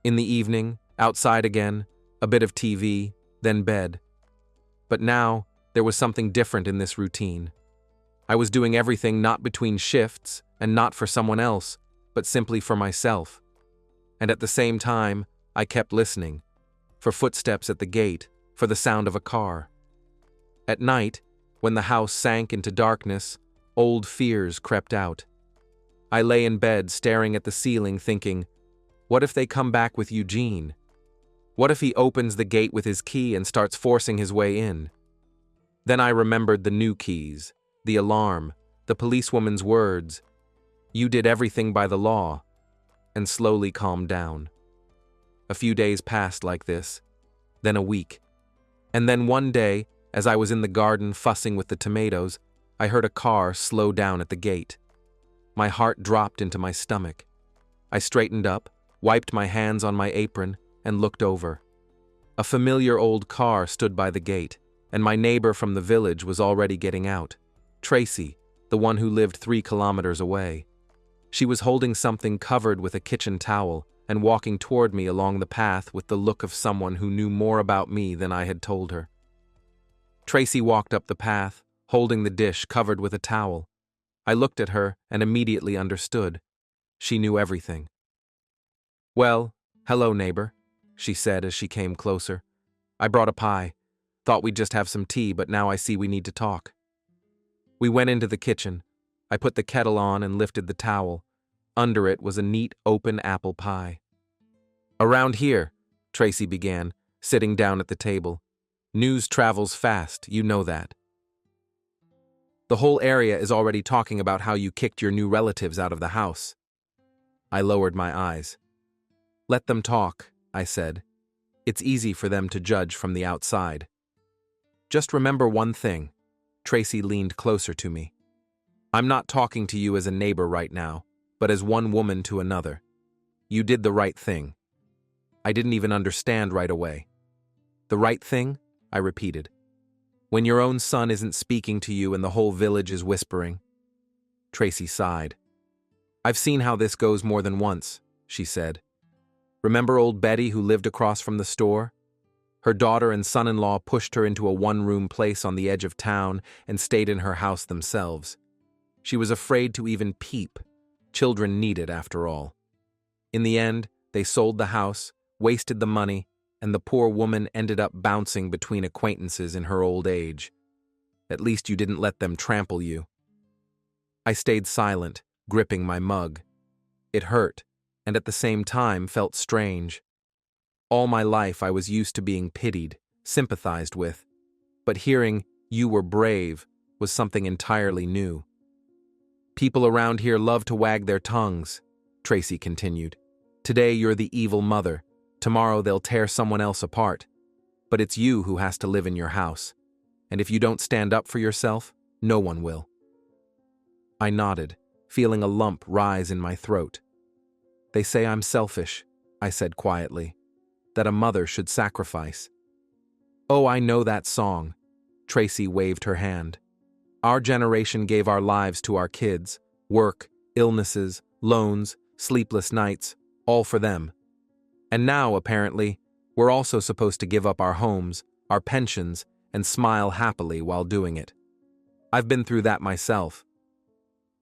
In the evening, outside again, a bit of TV, then bed. But now, there was something different in this routine. I was doing everything not between shifts and not for someone else, but simply for myself. And at the same time, I kept listening, for footsteps at the gate, for the sound of a car. At night, when the house sank into darkness, old fears crept out. I lay in bed staring at the ceiling thinking, what if they come back with Eugene? What if he opens the gate with his key and starts forcing his way in? Then I remembered the new keys, the alarm, the policewoman's words, "You did everything by the law," and slowly calmed down. A few days passed like this, then a week. And then one day, as I was in the garden fussing with the tomatoes, I heard a car slow down at the gate. My heart dropped into my stomach. I straightened up, wiped my hands on my apron, and looked over. A familiar old car stood by the gate, and my neighbor from the village was already getting out. Tracy, the one who lived 3 kilometers away. She was holding something covered with a kitchen towel and walking toward me along the path with the look of someone who knew more about me than I had told her. Tracy walked up the path, holding the dish covered with a towel. I looked at her and immediately understood. She knew everything. "Well, hello, neighbor," she said as she came closer. "I brought a pie. Thought we'd just have some tea, but now I see we need to talk." We went into the kitchen. I put the kettle on and lifted the towel. Under it was a neat, open apple pie. "Around here," Tracy began, sitting down at the table. "News travels fast, you know that. The whole area is already talking about how you kicked your new relatives out of the house." I lowered my eyes. "Let them talk," I said. "It's easy for them to judge from the outside. Just remember one thing." Tracy leaned closer to me. "I'm not talking to you as a neighbor right now, but as one woman to another. You did the right thing." I didn't even understand right away. "The right thing?" I repeated. "When your own son isn't speaking to you and the whole village is whispering." Tracy sighed. "I've seen how this goes more than once," she said. "Remember old Betty who lived across from the store? Her daughter and son-in-law pushed her into a one-room place on the edge of town and stayed in her house themselves. She was afraid to even peep. Children need it, after all. In the end, they sold the house, wasted the money, and the poor woman ended up bouncing between acquaintances in her old age. At least you didn't let them trample you." I stayed silent, gripping my mug. It hurt, and at the same time felt strange. All my life I was used to being pitied, sympathized with, but hearing "you were brave" was something entirely new. "People around here love to wag their tongues," Tracy continued. "Today you're the evil mother, tomorrow they'll tear someone else apart. But it's you who has to live in your house, and if you don't stand up for yourself, no one will." I nodded, feeling a lump rise in my throat. "They say I'm selfish," I said quietly, "that a mother should sacrifice." "Oh, I know that song." Tracy waved her hand. "Our generation gave our lives to our kids, work, illnesses, loans, sleepless nights, all for them. And now, apparently, we're also supposed to give up our homes, our pensions, and smile happily while doing it. I've been through that myself."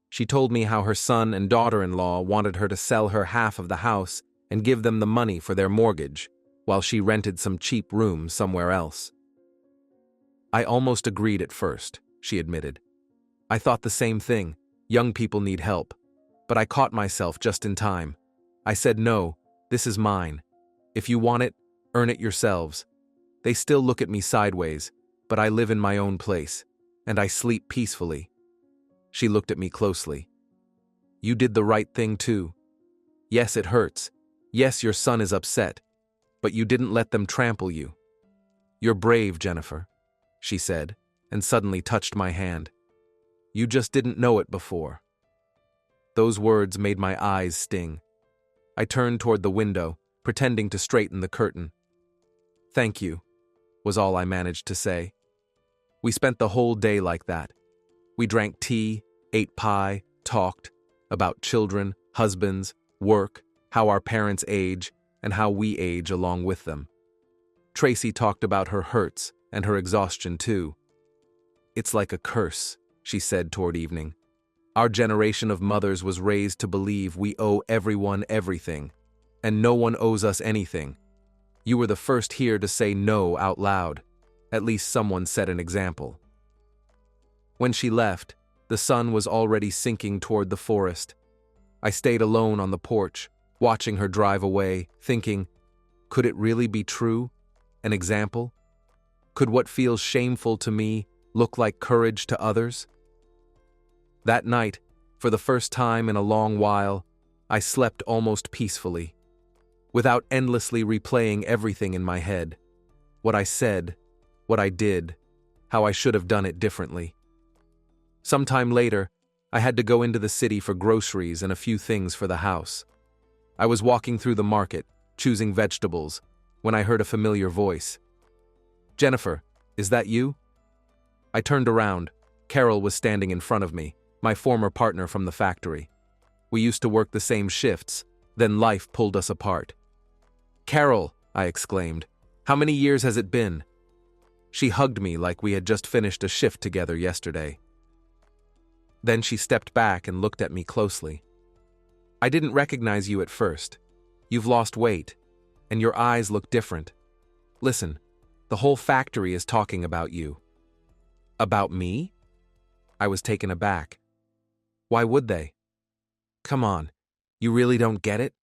She told me how her son and daughter-in-law wanted her to sell her half of the house and give them the money for their mortgage, while she rented some cheap room somewhere else. "I almost agreed at first," she admitted. "I thought the same thing, young people need help. But I caught myself just in time. I said, no, this is mine. If you want it, earn it yourselves. They still look at me sideways, but I live in my own place, and I sleep peacefully." She looked at me closely. "You did the right thing too. Yes, it hurts. Yes, your son is upset, but you didn't let them trample you. You're brave, Jennifer," she said, and suddenly touched my hand. "You just didn't know it before." Those words made my eyes sting. I turned toward the window, pretending to straighten the curtain. "Thank you," was all I managed to say. We spent the whole day like that. We drank tea, ate pie, talked about children, husbands, work, how our parents age, and how we age along with them. Tracy talked about her hurts and her exhaustion too. "It's like a curse," she said toward evening. "Our generation of mothers was raised to believe we owe everyone everything, and no one owes us anything. You were the first here to say no out loud. At least someone set an example." When she left, the sun was already sinking toward the forest. I stayed alone on the porch, watching her drive away, thinking, could it really be true? An example? Could what feels shameful to me look like courage to others? That night, for the first time in a long while, I slept almost peacefully, without endlessly replaying everything in my head. What I said, what I did, how I should have done it differently. Sometime later, I had to go into the city for groceries and a few things for the house. I was walking through the market, choosing vegetables, when I heard a familiar voice. "Jennifer, is that you?" I turned around. Carol was standing in front of me, my former partner from the factory. We used to work the same shifts, then life pulled us apart. "Carol," I exclaimed, "how many years has it been?" She hugged me like we had just finished a shift together yesterday. Then she stepped back and looked at me closely. "I didn't recognize you at first. You've lost weight, and your eyes look different. Listen, the whole factory is talking about you." "About me?" I was taken aback. "Why would they?" "Come on, you really don't get it?"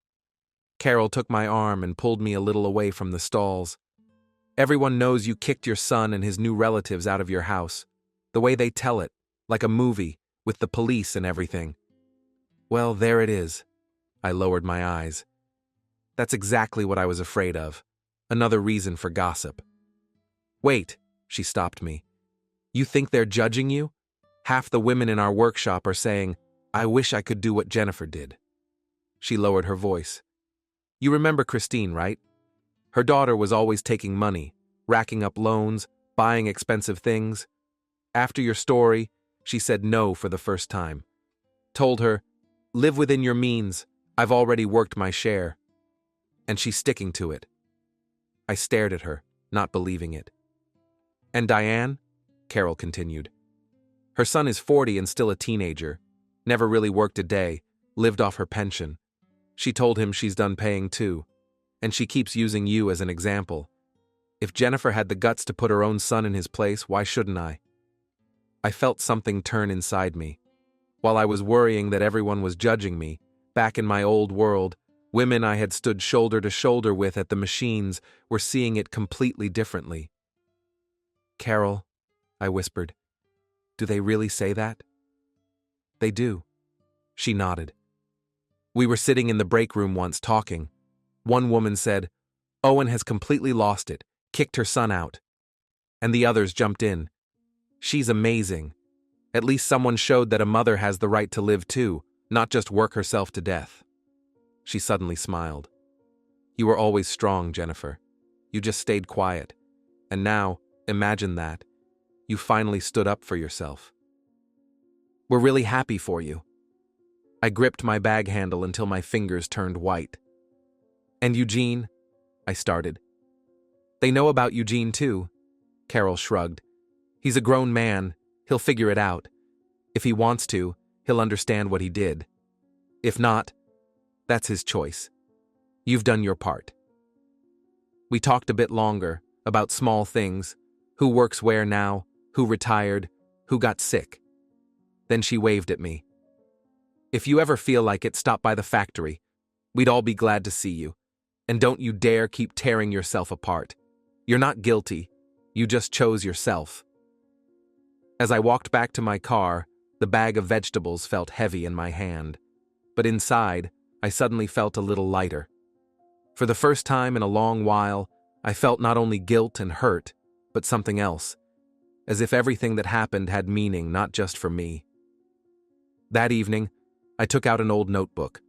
Carol took my arm and pulled me a little away from the stalls. "Everyone knows you kicked your son and his new relatives out of your house. The way they tell it, like a movie, with the police and everything." "Well, there it is." I lowered my eyes. "That's exactly what I was afraid of. Another reason for gossip." "Wait," she stopped me. "You think they're judging you? Half the women in our workshop are saying, 'I wish I could do what Jennifer did.'" She lowered her voice. "You remember Christine, right? Her daughter was always taking money, racking up loans, buying expensive things. After your story, she said no for the first time. Told her, 'Live within your means. I've already worked my share.' And she's sticking to it." I stared at her, not believing it. "And Diane?" Carol continued. "Her son is 40 and still a teenager. Never really worked a day, lived off her pension. She told him she's done paying too. And she keeps using you as an example. If Jennifer had the guts to put her own son in his place, why shouldn't I?" I felt something turn inside me. While I was worrying that everyone was judging me, back in my old world, women I had stood shoulder to shoulder with at the machines were seeing it completely differently. "Carol," I whispered, "do they really say that?" "They do." She nodded. "We were sitting in the break room once talking. One woman said, 'Owen has completely lost it, kicked her son out.' And the others jumped in. 'She's amazing. At least someone showed that a mother has the right to live too, not just work herself to death.'" She suddenly smiled. "You were always strong, Jennifer. You just stayed quiet. And now, imagine that. You finally stood up for yourself. We're really happy for you." I gripped my bag handle until my fingers turned white. "And Eugene?" I started. "They know about Eugene too." Carol shrugged. "He's a grown man. He'll figure it out. If he wants to, he'll understand what he did. If not, that's his choice. You've done your part." We talked a bit longer, about small things, who works where now, who retired, who got sick. Then she waved at me. "If you ever feel like it, stop by the factory. We'd all be glad to see you. And don't you dare keep tearing yourself apart. You're not guilty. You just chose yourself." As I walked back to my car, the bag of vegetables felt heavy in my hand. But inside, I suddenly felt a little lighter. For the first time in a long while, I felt not only guilt and hurt, but something else, as if everything that happened had meaning not just for me. That evening, I took out an old notebook.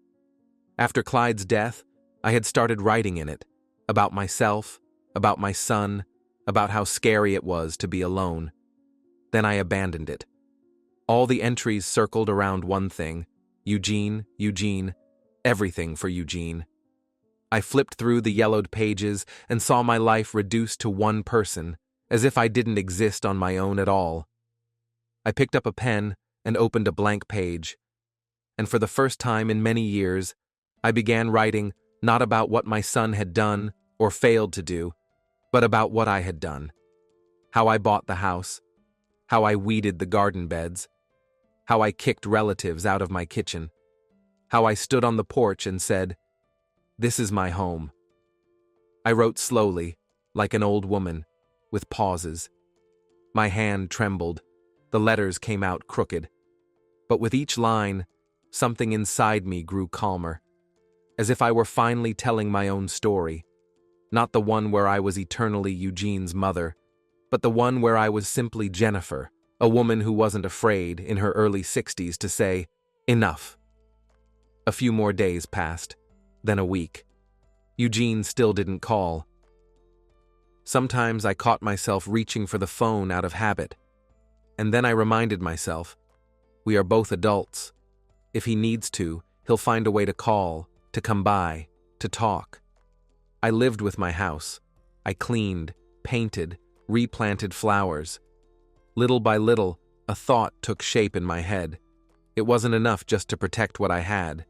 After Clyde's death, I had started writing in it, about myself, about my son, about how scary it was to be alone. Then I abandoned it. All the entries circled around one thing: Eugene, Eugene, everything for Eugene. I flipped through the yellowed pages and saw my life reduced to one person, as if I didn't exist on my own at all. I picked up a pen and opened a blank page. And for the first time in many years, I began writing not about what my son had done or failed to do, but about what I had done. How I bought the house, how I weeded the garden beds, how I kicked relatives out of my kitchen, how I stood on the porch and said, "This is my home." I wrote slowly, like an old woman, with pauses. My hand trembled, the letters came out crooked. But with each line, something inside me grew calmer, as if I were finally telling my own story, not the one where I was eternally Eugene's mother, but the one where I was simply Jennifer, a woman who wasn't afraid, in her early 60s, to say, "Enough." A few more days passed, then a week. Eugene still didn't call. Sometimes I caught myself reaching for the phone out of habit. And then I reminded myself, we are both adults. If he needs to, he'll find a way to call, to come by, to talk. I lived with my house. I cleaned, painted, replanted flowers. Little by little, a thought took shape in my head. It wasn't enough just to protect what I had.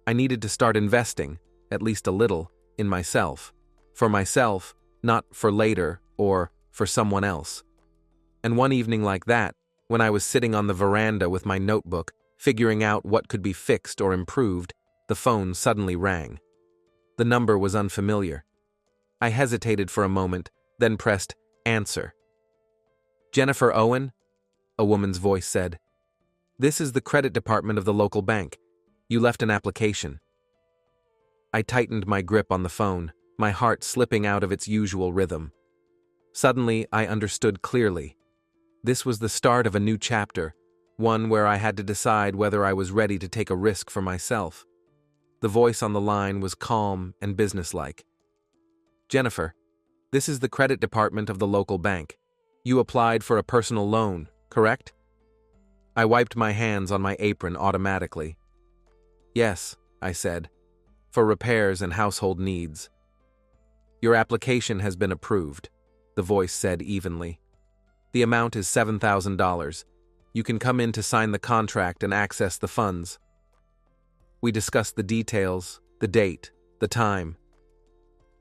I needed to start investing, at least a little, in myself. For myself, not for later or for someone else. And one evening like that, when I was sitting on the veranda with my notebook, figuring out what could be fixed or improved, the phone suddenly rang. The number was unfamiliar. I hesitated for a moment, then pressed answer. "Jennifer Owen?" a woman's voice said. "This is the credit department of the local bank. You left an application." I tightened my grip on the phone, my heart slipping out of its usual rhythm. Suddenly, I understood clearly. This was the start of a new chapter, one where I had to decide whether I was ready to take a risk for myself. The voice on the line was calm and businesslike. "Jennifer, this is the credit department of the local bank. You applied for a personal loan, correct?" I wiped my hands on my apron automatically. "Yes," I said, "for repairs and household needs." "Your application has been approved," the voice said evenly. "The amount is $7,000. You can come in to sign the contract and access the funds." We discussed the details, the date, the time.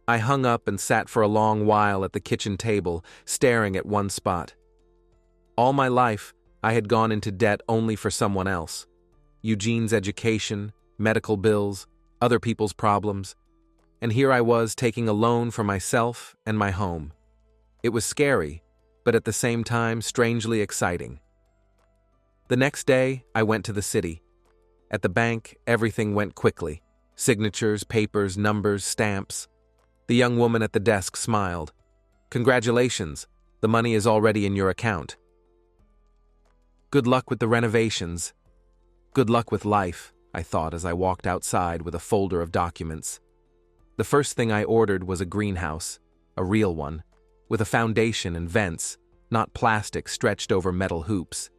I hung up and sat for a long while at the kitchen table, staring at one spot. All my life, I had gone into debt only for someone else. Eugene's education, medical bills, other people's problems. And here I was taking a loan for myself and my home. It was scary, but at the same time strangely exciting. The next day, I went to the city. At the bank, everything went quickly. Signatures, papers, numbers, stamps. The young woman at the desk smiled. "Congratulations, the money is already in your account." "Good luck with the renovations." "Good luck with life," I thought as I walked outside with a folder of documents. The first thing I ordered was a greenhouse, a real one, with a foundation and vents, not plastic stretched over metal hoops.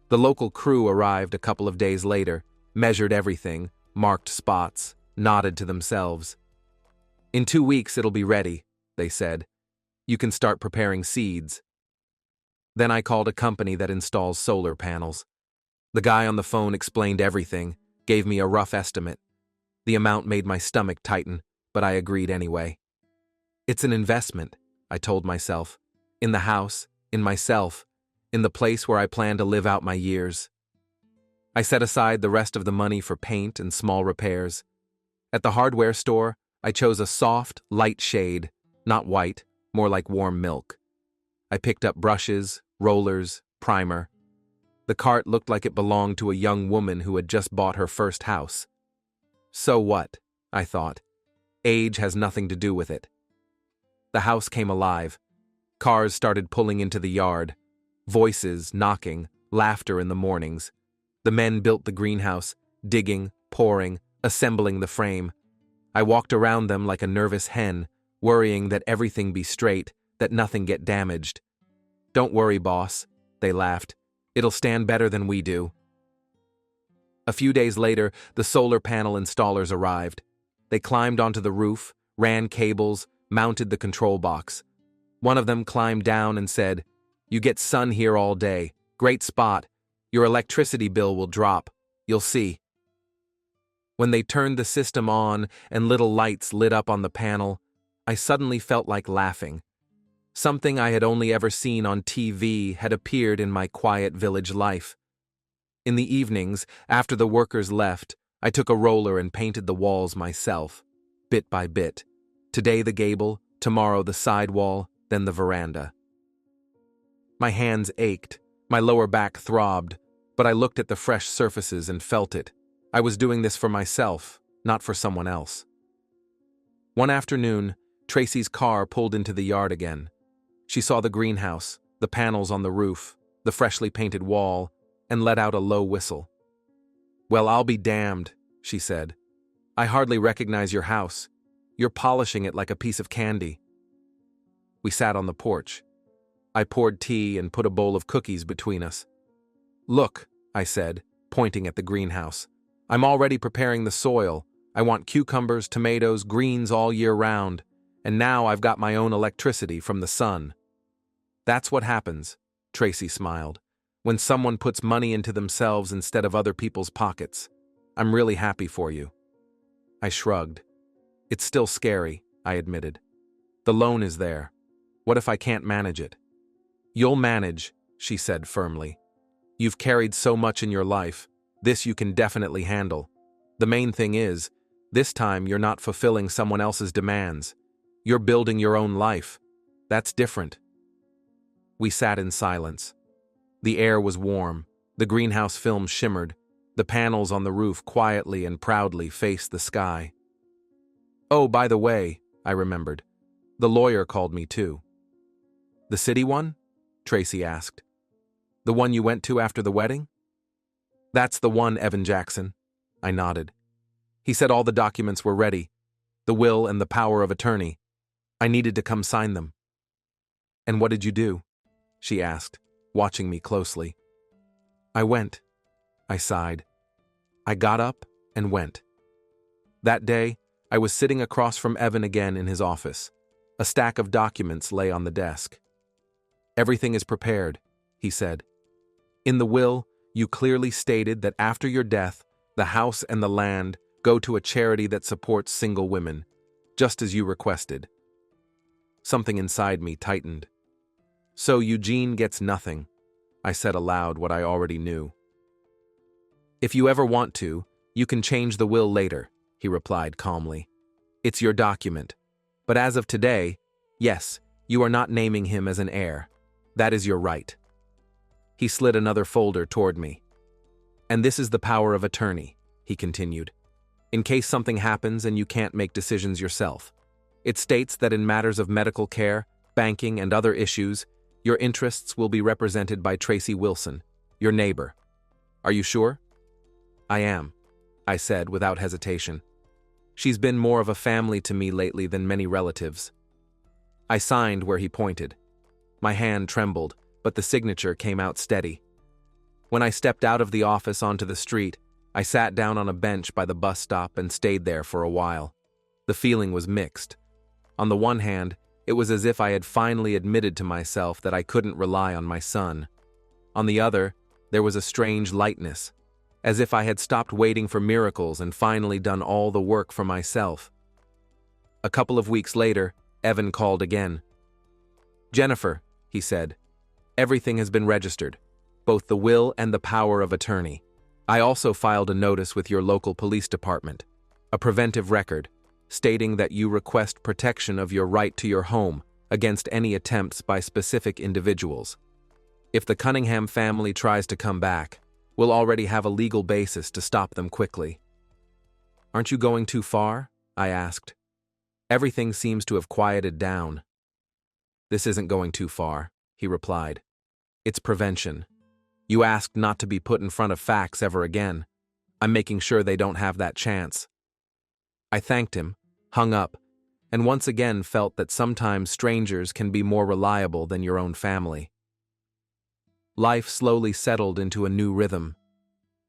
The local crew arrived a couple of days later, measured everything, marked spots, nodded to themselves. "In 2 weeks it'll be ready," they said. "You can start preparing seeds." Then I called a company that installs solar panels. The guy on the phone explained everything, gave me a rough estimate. The amount made my stomach tighten, but I agreed anyway. It's an investment, I told myself, in the house, in myself, in the place where I plan to live out my years. I set aside the rest of the money for paint and small repairs. At the hardware store, I chose a soft, light shade, not white, more like warm milk. I picked up brushes, rollers, primer. The cart looked like it belonged to a young woman who had just bought her first house. So what? I thought. Age has nothing to do with it. The house came alive. Cars started pulling into the yard. Voices, knocking, laughter in the mornings. The men built the greenhouse, digging, pouring, assembling the frame. I walked around them like a nervous hen, worrying that everything be straight, that nothing get damaged. "Don't worry, boss," they laughed. "It'll stand better than we do." A few days later, the solar panel installers arrived. They climbed onto the roof, ran cables, mounted the control box. One of them climbed down and said, "You get sun here all day. Great spot. Your electricity bill will drop. You'll see." When they turned the system on and little lights lit up on the panel, I suddenly felt like laughing. Something I had only ever seen on TV had appeared in my quiet village life. In the evenings, after the workers left, I took a roller and painted the walls myself, bit by bit. Today the gable, tomorrow the side wall, then the veranda. My hands ached, my lower back throbbed, but I looked at the fresh surfaces and felt it. I was doing this for myself, not for someone else. One afternoon, Tracy's car pulled into the yard again. She saw the greenhouse, the panels on the roof, the freshly painted wall, and let out a low whistle. "Well, I'll be damned," she said. "I hardly recognize your house. You're polishing it like a piece of candy." We sat on the porch. I poured tea and put a bowl of cookies between us. "Look," I said, pointing at the greenhouse. "I'm already preparing the soil. I want cucumbers, tomatoes, greens all year round, and now I've got my own electricity from the sun." "That's what happens," Tracy smiled, "when someone puts money into themselves instead of other people's pockets. I'm really happy for you." I shrugged. "It's still scary," I admitted. "The loan is there. What if I can't manage it?" "You'll manage," she said firmly. "You've carried so much in your life. This you can definitely handle. The main thing is, this time you're not fulfilling someone else's demands. You're building your own life. That's different." We sat in silence. The air was warm. The greenhouse film shimmered. The panels on the roof quietly and proudly faced the sky. "Oh, by the way," I remembered, "the lawyer called me too." "The city one?" Tracy asked. "The one you went to after the wedding?" "That's the one, Evan Jackson." I nodded. "He said all the documents were ready, the will and the power of attorney. I needed to come sign them." "And what did you do?" she asked, watching me closely. "I went," I sighed. "I got up and went." That day, I was sitting across from Evan again in his office. A stack of documents lay on the desk. "Everything is prepared," he said. "In the will, you clearly stated that after your death, the house and the land go to a charity that supports single women, just as you requested." Something inside me tightened. "So Eugene gets nothing," I said aloud what I already knew. "If you ever want to, you can change the will later," he replied calmly. "It's your document. But as of today, yes, you are not naming him as an heir. That is your right." He slid another folder toward me. "And this is the power of attorney," he continued, "in case something happens and you can't make decisions yourself. It states that in matters of medical care, banking, and other issues, your interests will be represented by Tracy Wilson, your neighbor. Are you sure?" "I am," I said without hesitation. "She's been more of a family to me lately than many relatives." I signed where he pointed. My hand trembled, but the signature came out steady. When I stepped out of the office onto the street, I sat down on a bench by the bus stop and stayed there for a while. The feeling was mixed. On the one hand, it was as if I had finally admitted to myself that I couldn't rely on my son. On the other, there was a strange lightness, as if I had stopped waiting for miracles and finally done all the work for myself. A couple of weeks later, Evan called again. "Jennifer," he said, "everything has been registered, both the will and the power of attorney. I also filed a notice with your local police department, a preventive record, stating that you request protection of your right to your home against any attempts by specific individuals. If the Cunningham family tries to come back, we'll already have a legal basis to stop them quickly." "Aren't you going too far?" I asked. Everything seems to have quieted down. "This isn't going too far," he replied. "It's prevention. You asked not to be put in front of facts ever again. I'm making sure they don't have that chance." I thanked him, hung up, and once again felt that sometimes strangers can be more reliable than your own family. Life slowly settled into a new rhythm.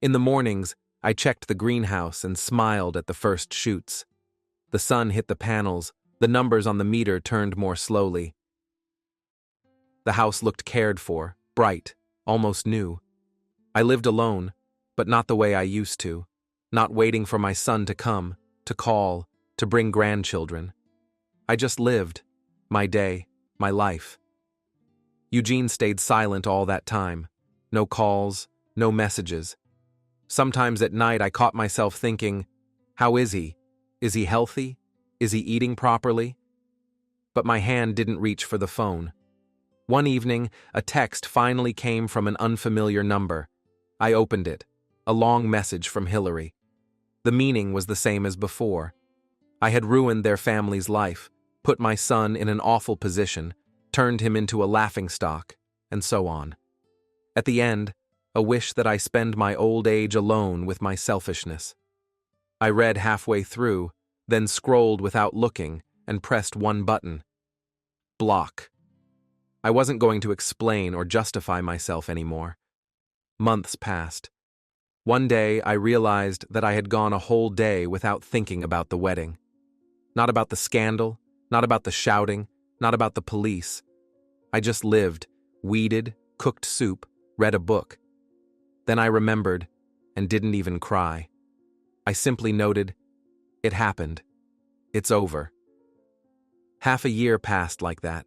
In the mornings, I checked the greenhouse and smiled at the first shoots. The sun hit the panels, the numbers on the meter turned more slowly. The house looked cared for, bright, almost new. I lived alone, but not the way I used to, not waiting for my son to come, to call, to bring grandchildren. I just lived, my day, my life. Eugene stayed silent all that time. No calls, no messages. Sometimes at night I caught myself thinking, how is he? Is he healthy? Is he eating properly? But my hand didn't reach for the phone. One evening, a text finally came from an unfamiliar number. I opened it, a long message from Hillary. The meaning was the same as before. I had ruined their family's life, put my son in an awful position, turned him into a laughingstock, and so on. At the end, a wish that I spend my old age alone with my selfishness. I read halfway through, then scrolled without looking and pressed one button. block. I wasn't going to explain or justify myself anymore. Months passed. One day, I realized that I had gone a whole day without thinking about the wedding. Not about the scandal, not about the shouting, not about the police. I just lived, weeded, cooked soup, read a book. Then I remembered, and didn't even cry. I simply noted, it happened. It's over. Half a year passed like that.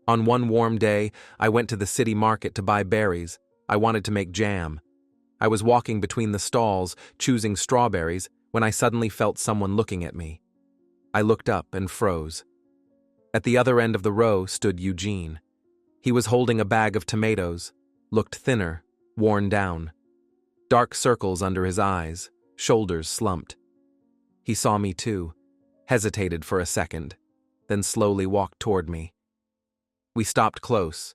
On one warm day, I went to the city market to buy berries. I wanted to make jam. I was walking between the stalls, choosing strawberries, when I suddenly felt someone looking at me. I looked up and froze. At the other end of the row stood Eugene. He was holding a bag of tomatoes, looked thinner, worn down. Dark circles under his eyes, shoulders slumped. He saw me too, hesitated for a second, then slowly walked toward me. We stopped close,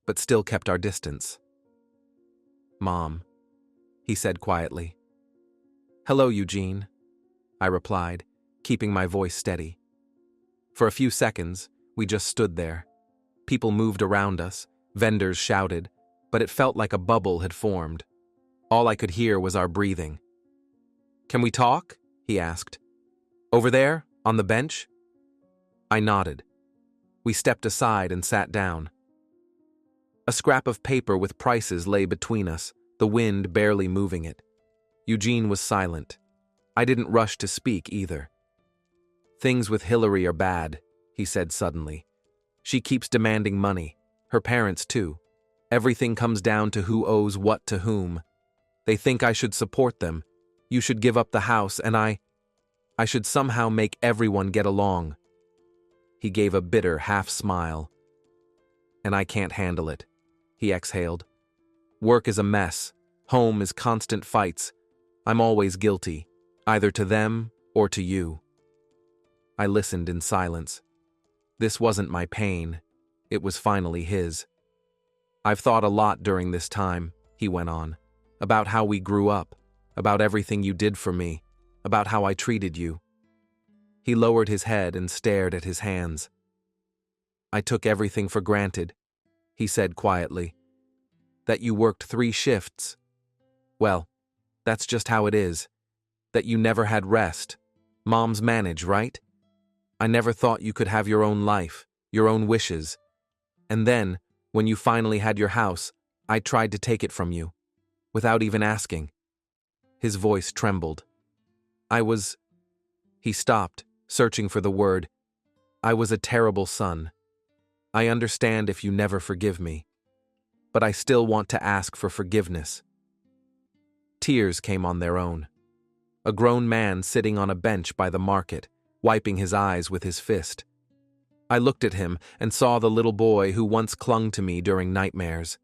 but still kept our distance. "Mom," he said quietly. "Hello, Eugene," I replied, keeping my voice steady. For a few seconds, we just stood there. People moved around us, vendors shouted, but it felt like a bubble had formed. All I could hear was our breathing. "Can we talk?" he asked. "Over there, on the bench?" I nodded. We stepped aside and sat down. A scrap of paper with prices lay between us, the wind barely moving it. Eugene was silent. I didn't rush to speak either. "Things with Hillary are bad," he said suddenly. "She keeps demanding money. Her parents too. Everything comes down to who owes what to whom. They think I should support them. You should give up the house, and I should somehow make everyone get along." He gave a bitter half-smile. "And I can't handle it," he exhaled. "Work is a mess. Home is constant fights. I'm always guilty, either to them or to you." I listened in silence. This wasn't my pain. It was finally his. "I've thought a lot during this time," he went on, "about how we grew up, about everything you did for me, about how I treated you." He lowered his head and stared at his hands. "I took everything for granted," he said quietly. "That you worked 3 shifts. Well, that's just how it is. That you never had rest. Moms manage, right? I never thought you could have your own life, your own wishes. And then, when you finally had your house, I tried to take it from you, without even asking." His voice trembled. He stopped, searching for the word. "I was a terrible son. I understand if you never forgive me. But I still want to ask for forgiveness." Tears came on their own. A grown man sitting on a bench by the market, wiping his eyes with his fist. I looked at him and saw the little boy who once clung to me during nightmares,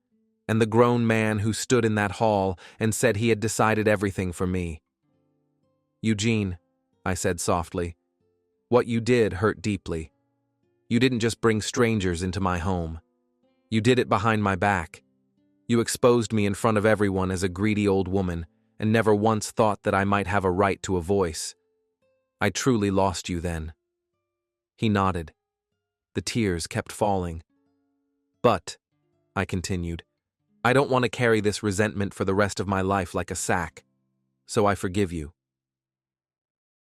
and the grown man who stood in that hall and said he had decided everything for me. "Eugene," I said softly, "what you did hurt deeply. You didn't just bring strangers into my home. You did it behind my back. You exposed me in front of everyone as a greedy old woman, and never once thought that I might have a right to a voice. I truly lost you then." He nodded. The tears kept falling. "But," I continued, "I don't want to carry this resentment for the rest of my life like a sack. So I forgive you.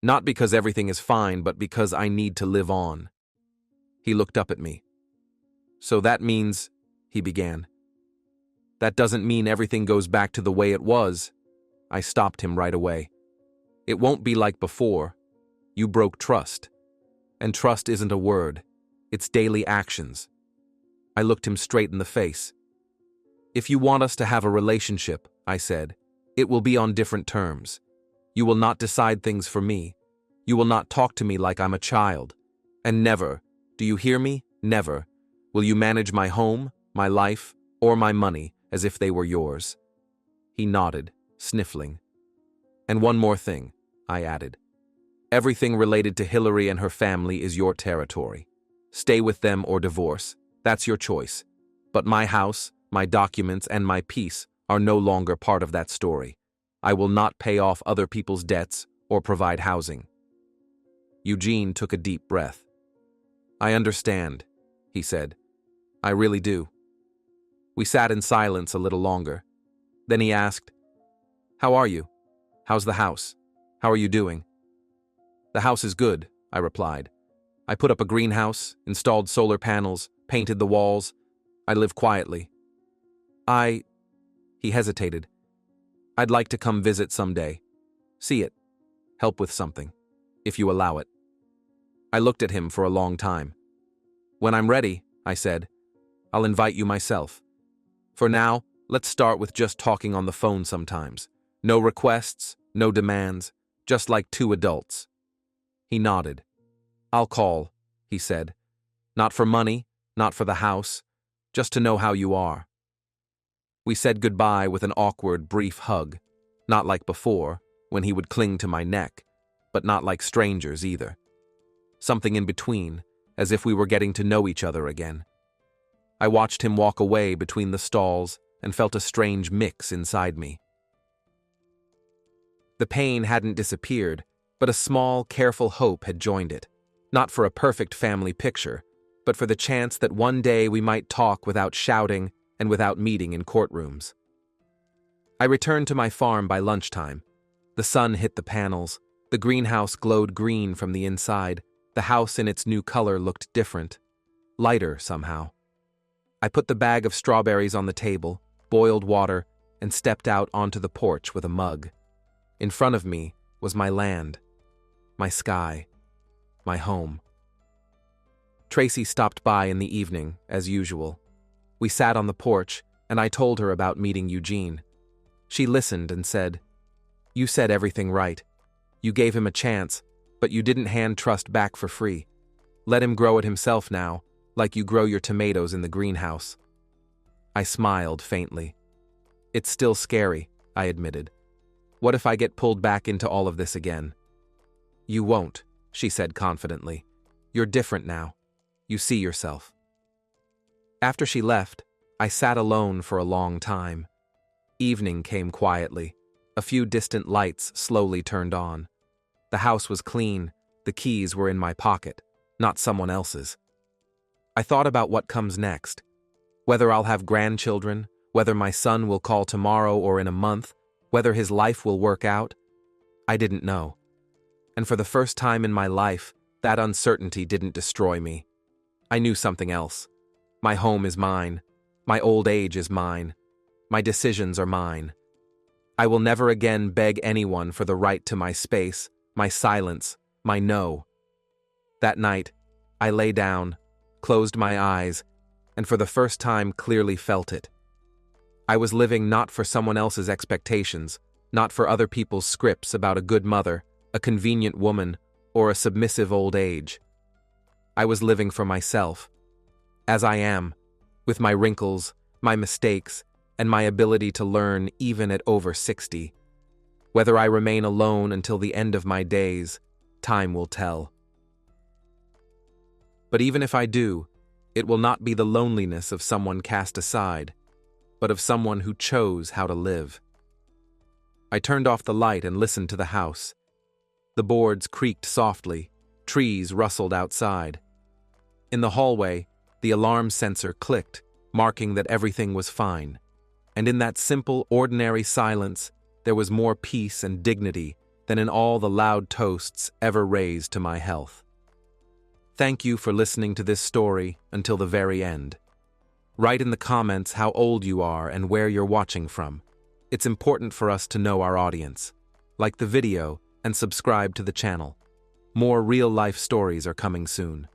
Not because everything is fine, but because I need to live on." He looked up at me. "So that means," he began. "That doesn't mean everything goes back to the way it was." I stopped him right away. "It won't be like before. You broke trust. And trust isn't a word. It's daily actions." I looked him straight in the face. "If you want us to have a relationship," I said, "it will be on different terms. You will not decide things for me. You will not talk to me like I'm a child. And never, do you hear me? Never, will you manage my home, my life, or my money as if they were yours." He nodded, sniffling. "And one more thing," I added. "Everything related to Hillary and her family is your territory. Stay with them or divorce. That's your choice. But my house, my documents, and my peace are no longer part of that story. I will not pay off other people's debts or provide housing." Eugene took a deep breath. "I understand," he said. I really do. We sat in silence a little longer. Then he asked, How are you? How's the house? How are you doing? The house is good, I replied. I put up a greenhouse, installed solar panels, painted the walls. I live quietly. He hesitated. I'd like to come visit someday. See it. Help with something, if you allow it. I looked at him for a long time. When I'm ready, I said, I'll invite you myself. For now, let's start with just talking on the phone sometimes. No requests, no demands, just like two adults. He nodded. I'll call, he said. Not for money, not for the house, just to know how you are. We said goodbye with an awkward, brief hug, not like before, when he would cling to my neck, but not like strangers either. Something in between, as if we were getting to know each other again. I watched him walk away between the stalls and felt a strange mix inside me. The pain hadn't disappeared, but a small, careful hope had joined it, not for a perfect family picture, but for the chance that one day we might talk without shouting and without meeting in courtrooms. I returned to my farm by lunchtime. The sun hit the panels, the greenhouse glowed green from the inside, the house in its new color looked different, lighter somehow. I put the bag of strawberries on the table, boiled water, and stepped out onto the porch with a mug. In front of me was my land, my sky, my home. Tracy stopped by in the evening, as usual. We sat on the porch, and I told her about meeting Eugene. She listened and said, You said everything right. You gave him a chance, but you didn't hand trust back for free. Let him grow it himself now, like you grow your tomatoes in the greenhouse. I smiled faintly. It's still scary, I admitted. What if I get pulled back into all of this again? You won't, she said confidently. You're different now. You see yourself. After she left, I sat alone for a long time. Evening came quietly. A few distant lights slowly turned on. The house was clean. The keys were in my pocket, not someone else's. I thought about what comes next. Whether I'll have grandchildren, whether my son will call tomorrow or in a month, whether his life will work out. I didn't know. And for the first time in my life, that uncertainty didn't destroy me. I knew something else. My home is mine. My old age is mine. My decisions are mine. I will never again beg anyone for the right to my space, my silence, my no. That night, I lay down, closed my eyes, and for the first time clearly felt it. I was living not for someone else's expectations, not for other people's scripts about a good mother, a convenient woman, or a submissive old age. I was living for myself, as I am, with my wrinkles, my mistakes, and my ability to learn even at over 60. Whether I remain alone until the end of my days, time will tell. But even if I do, it will not be the loneliness of someone cast aside, but of someone who chose how to live. I turned off the light and listened to the house. The boards creaked softly, trees rustled outside. In the hallway, the alarm sensor clicked, marking that everything was fine. And in that simple, ordinary silence, there was more peace and dignity than in all the loud toasts ever raised to my health. Thank you for listening to this story until the very end. Write in the comments how old you are and where you're watching from. It's important for us to know our audience. Like the video and subscribe to the channel. More real-life stories are coming soon.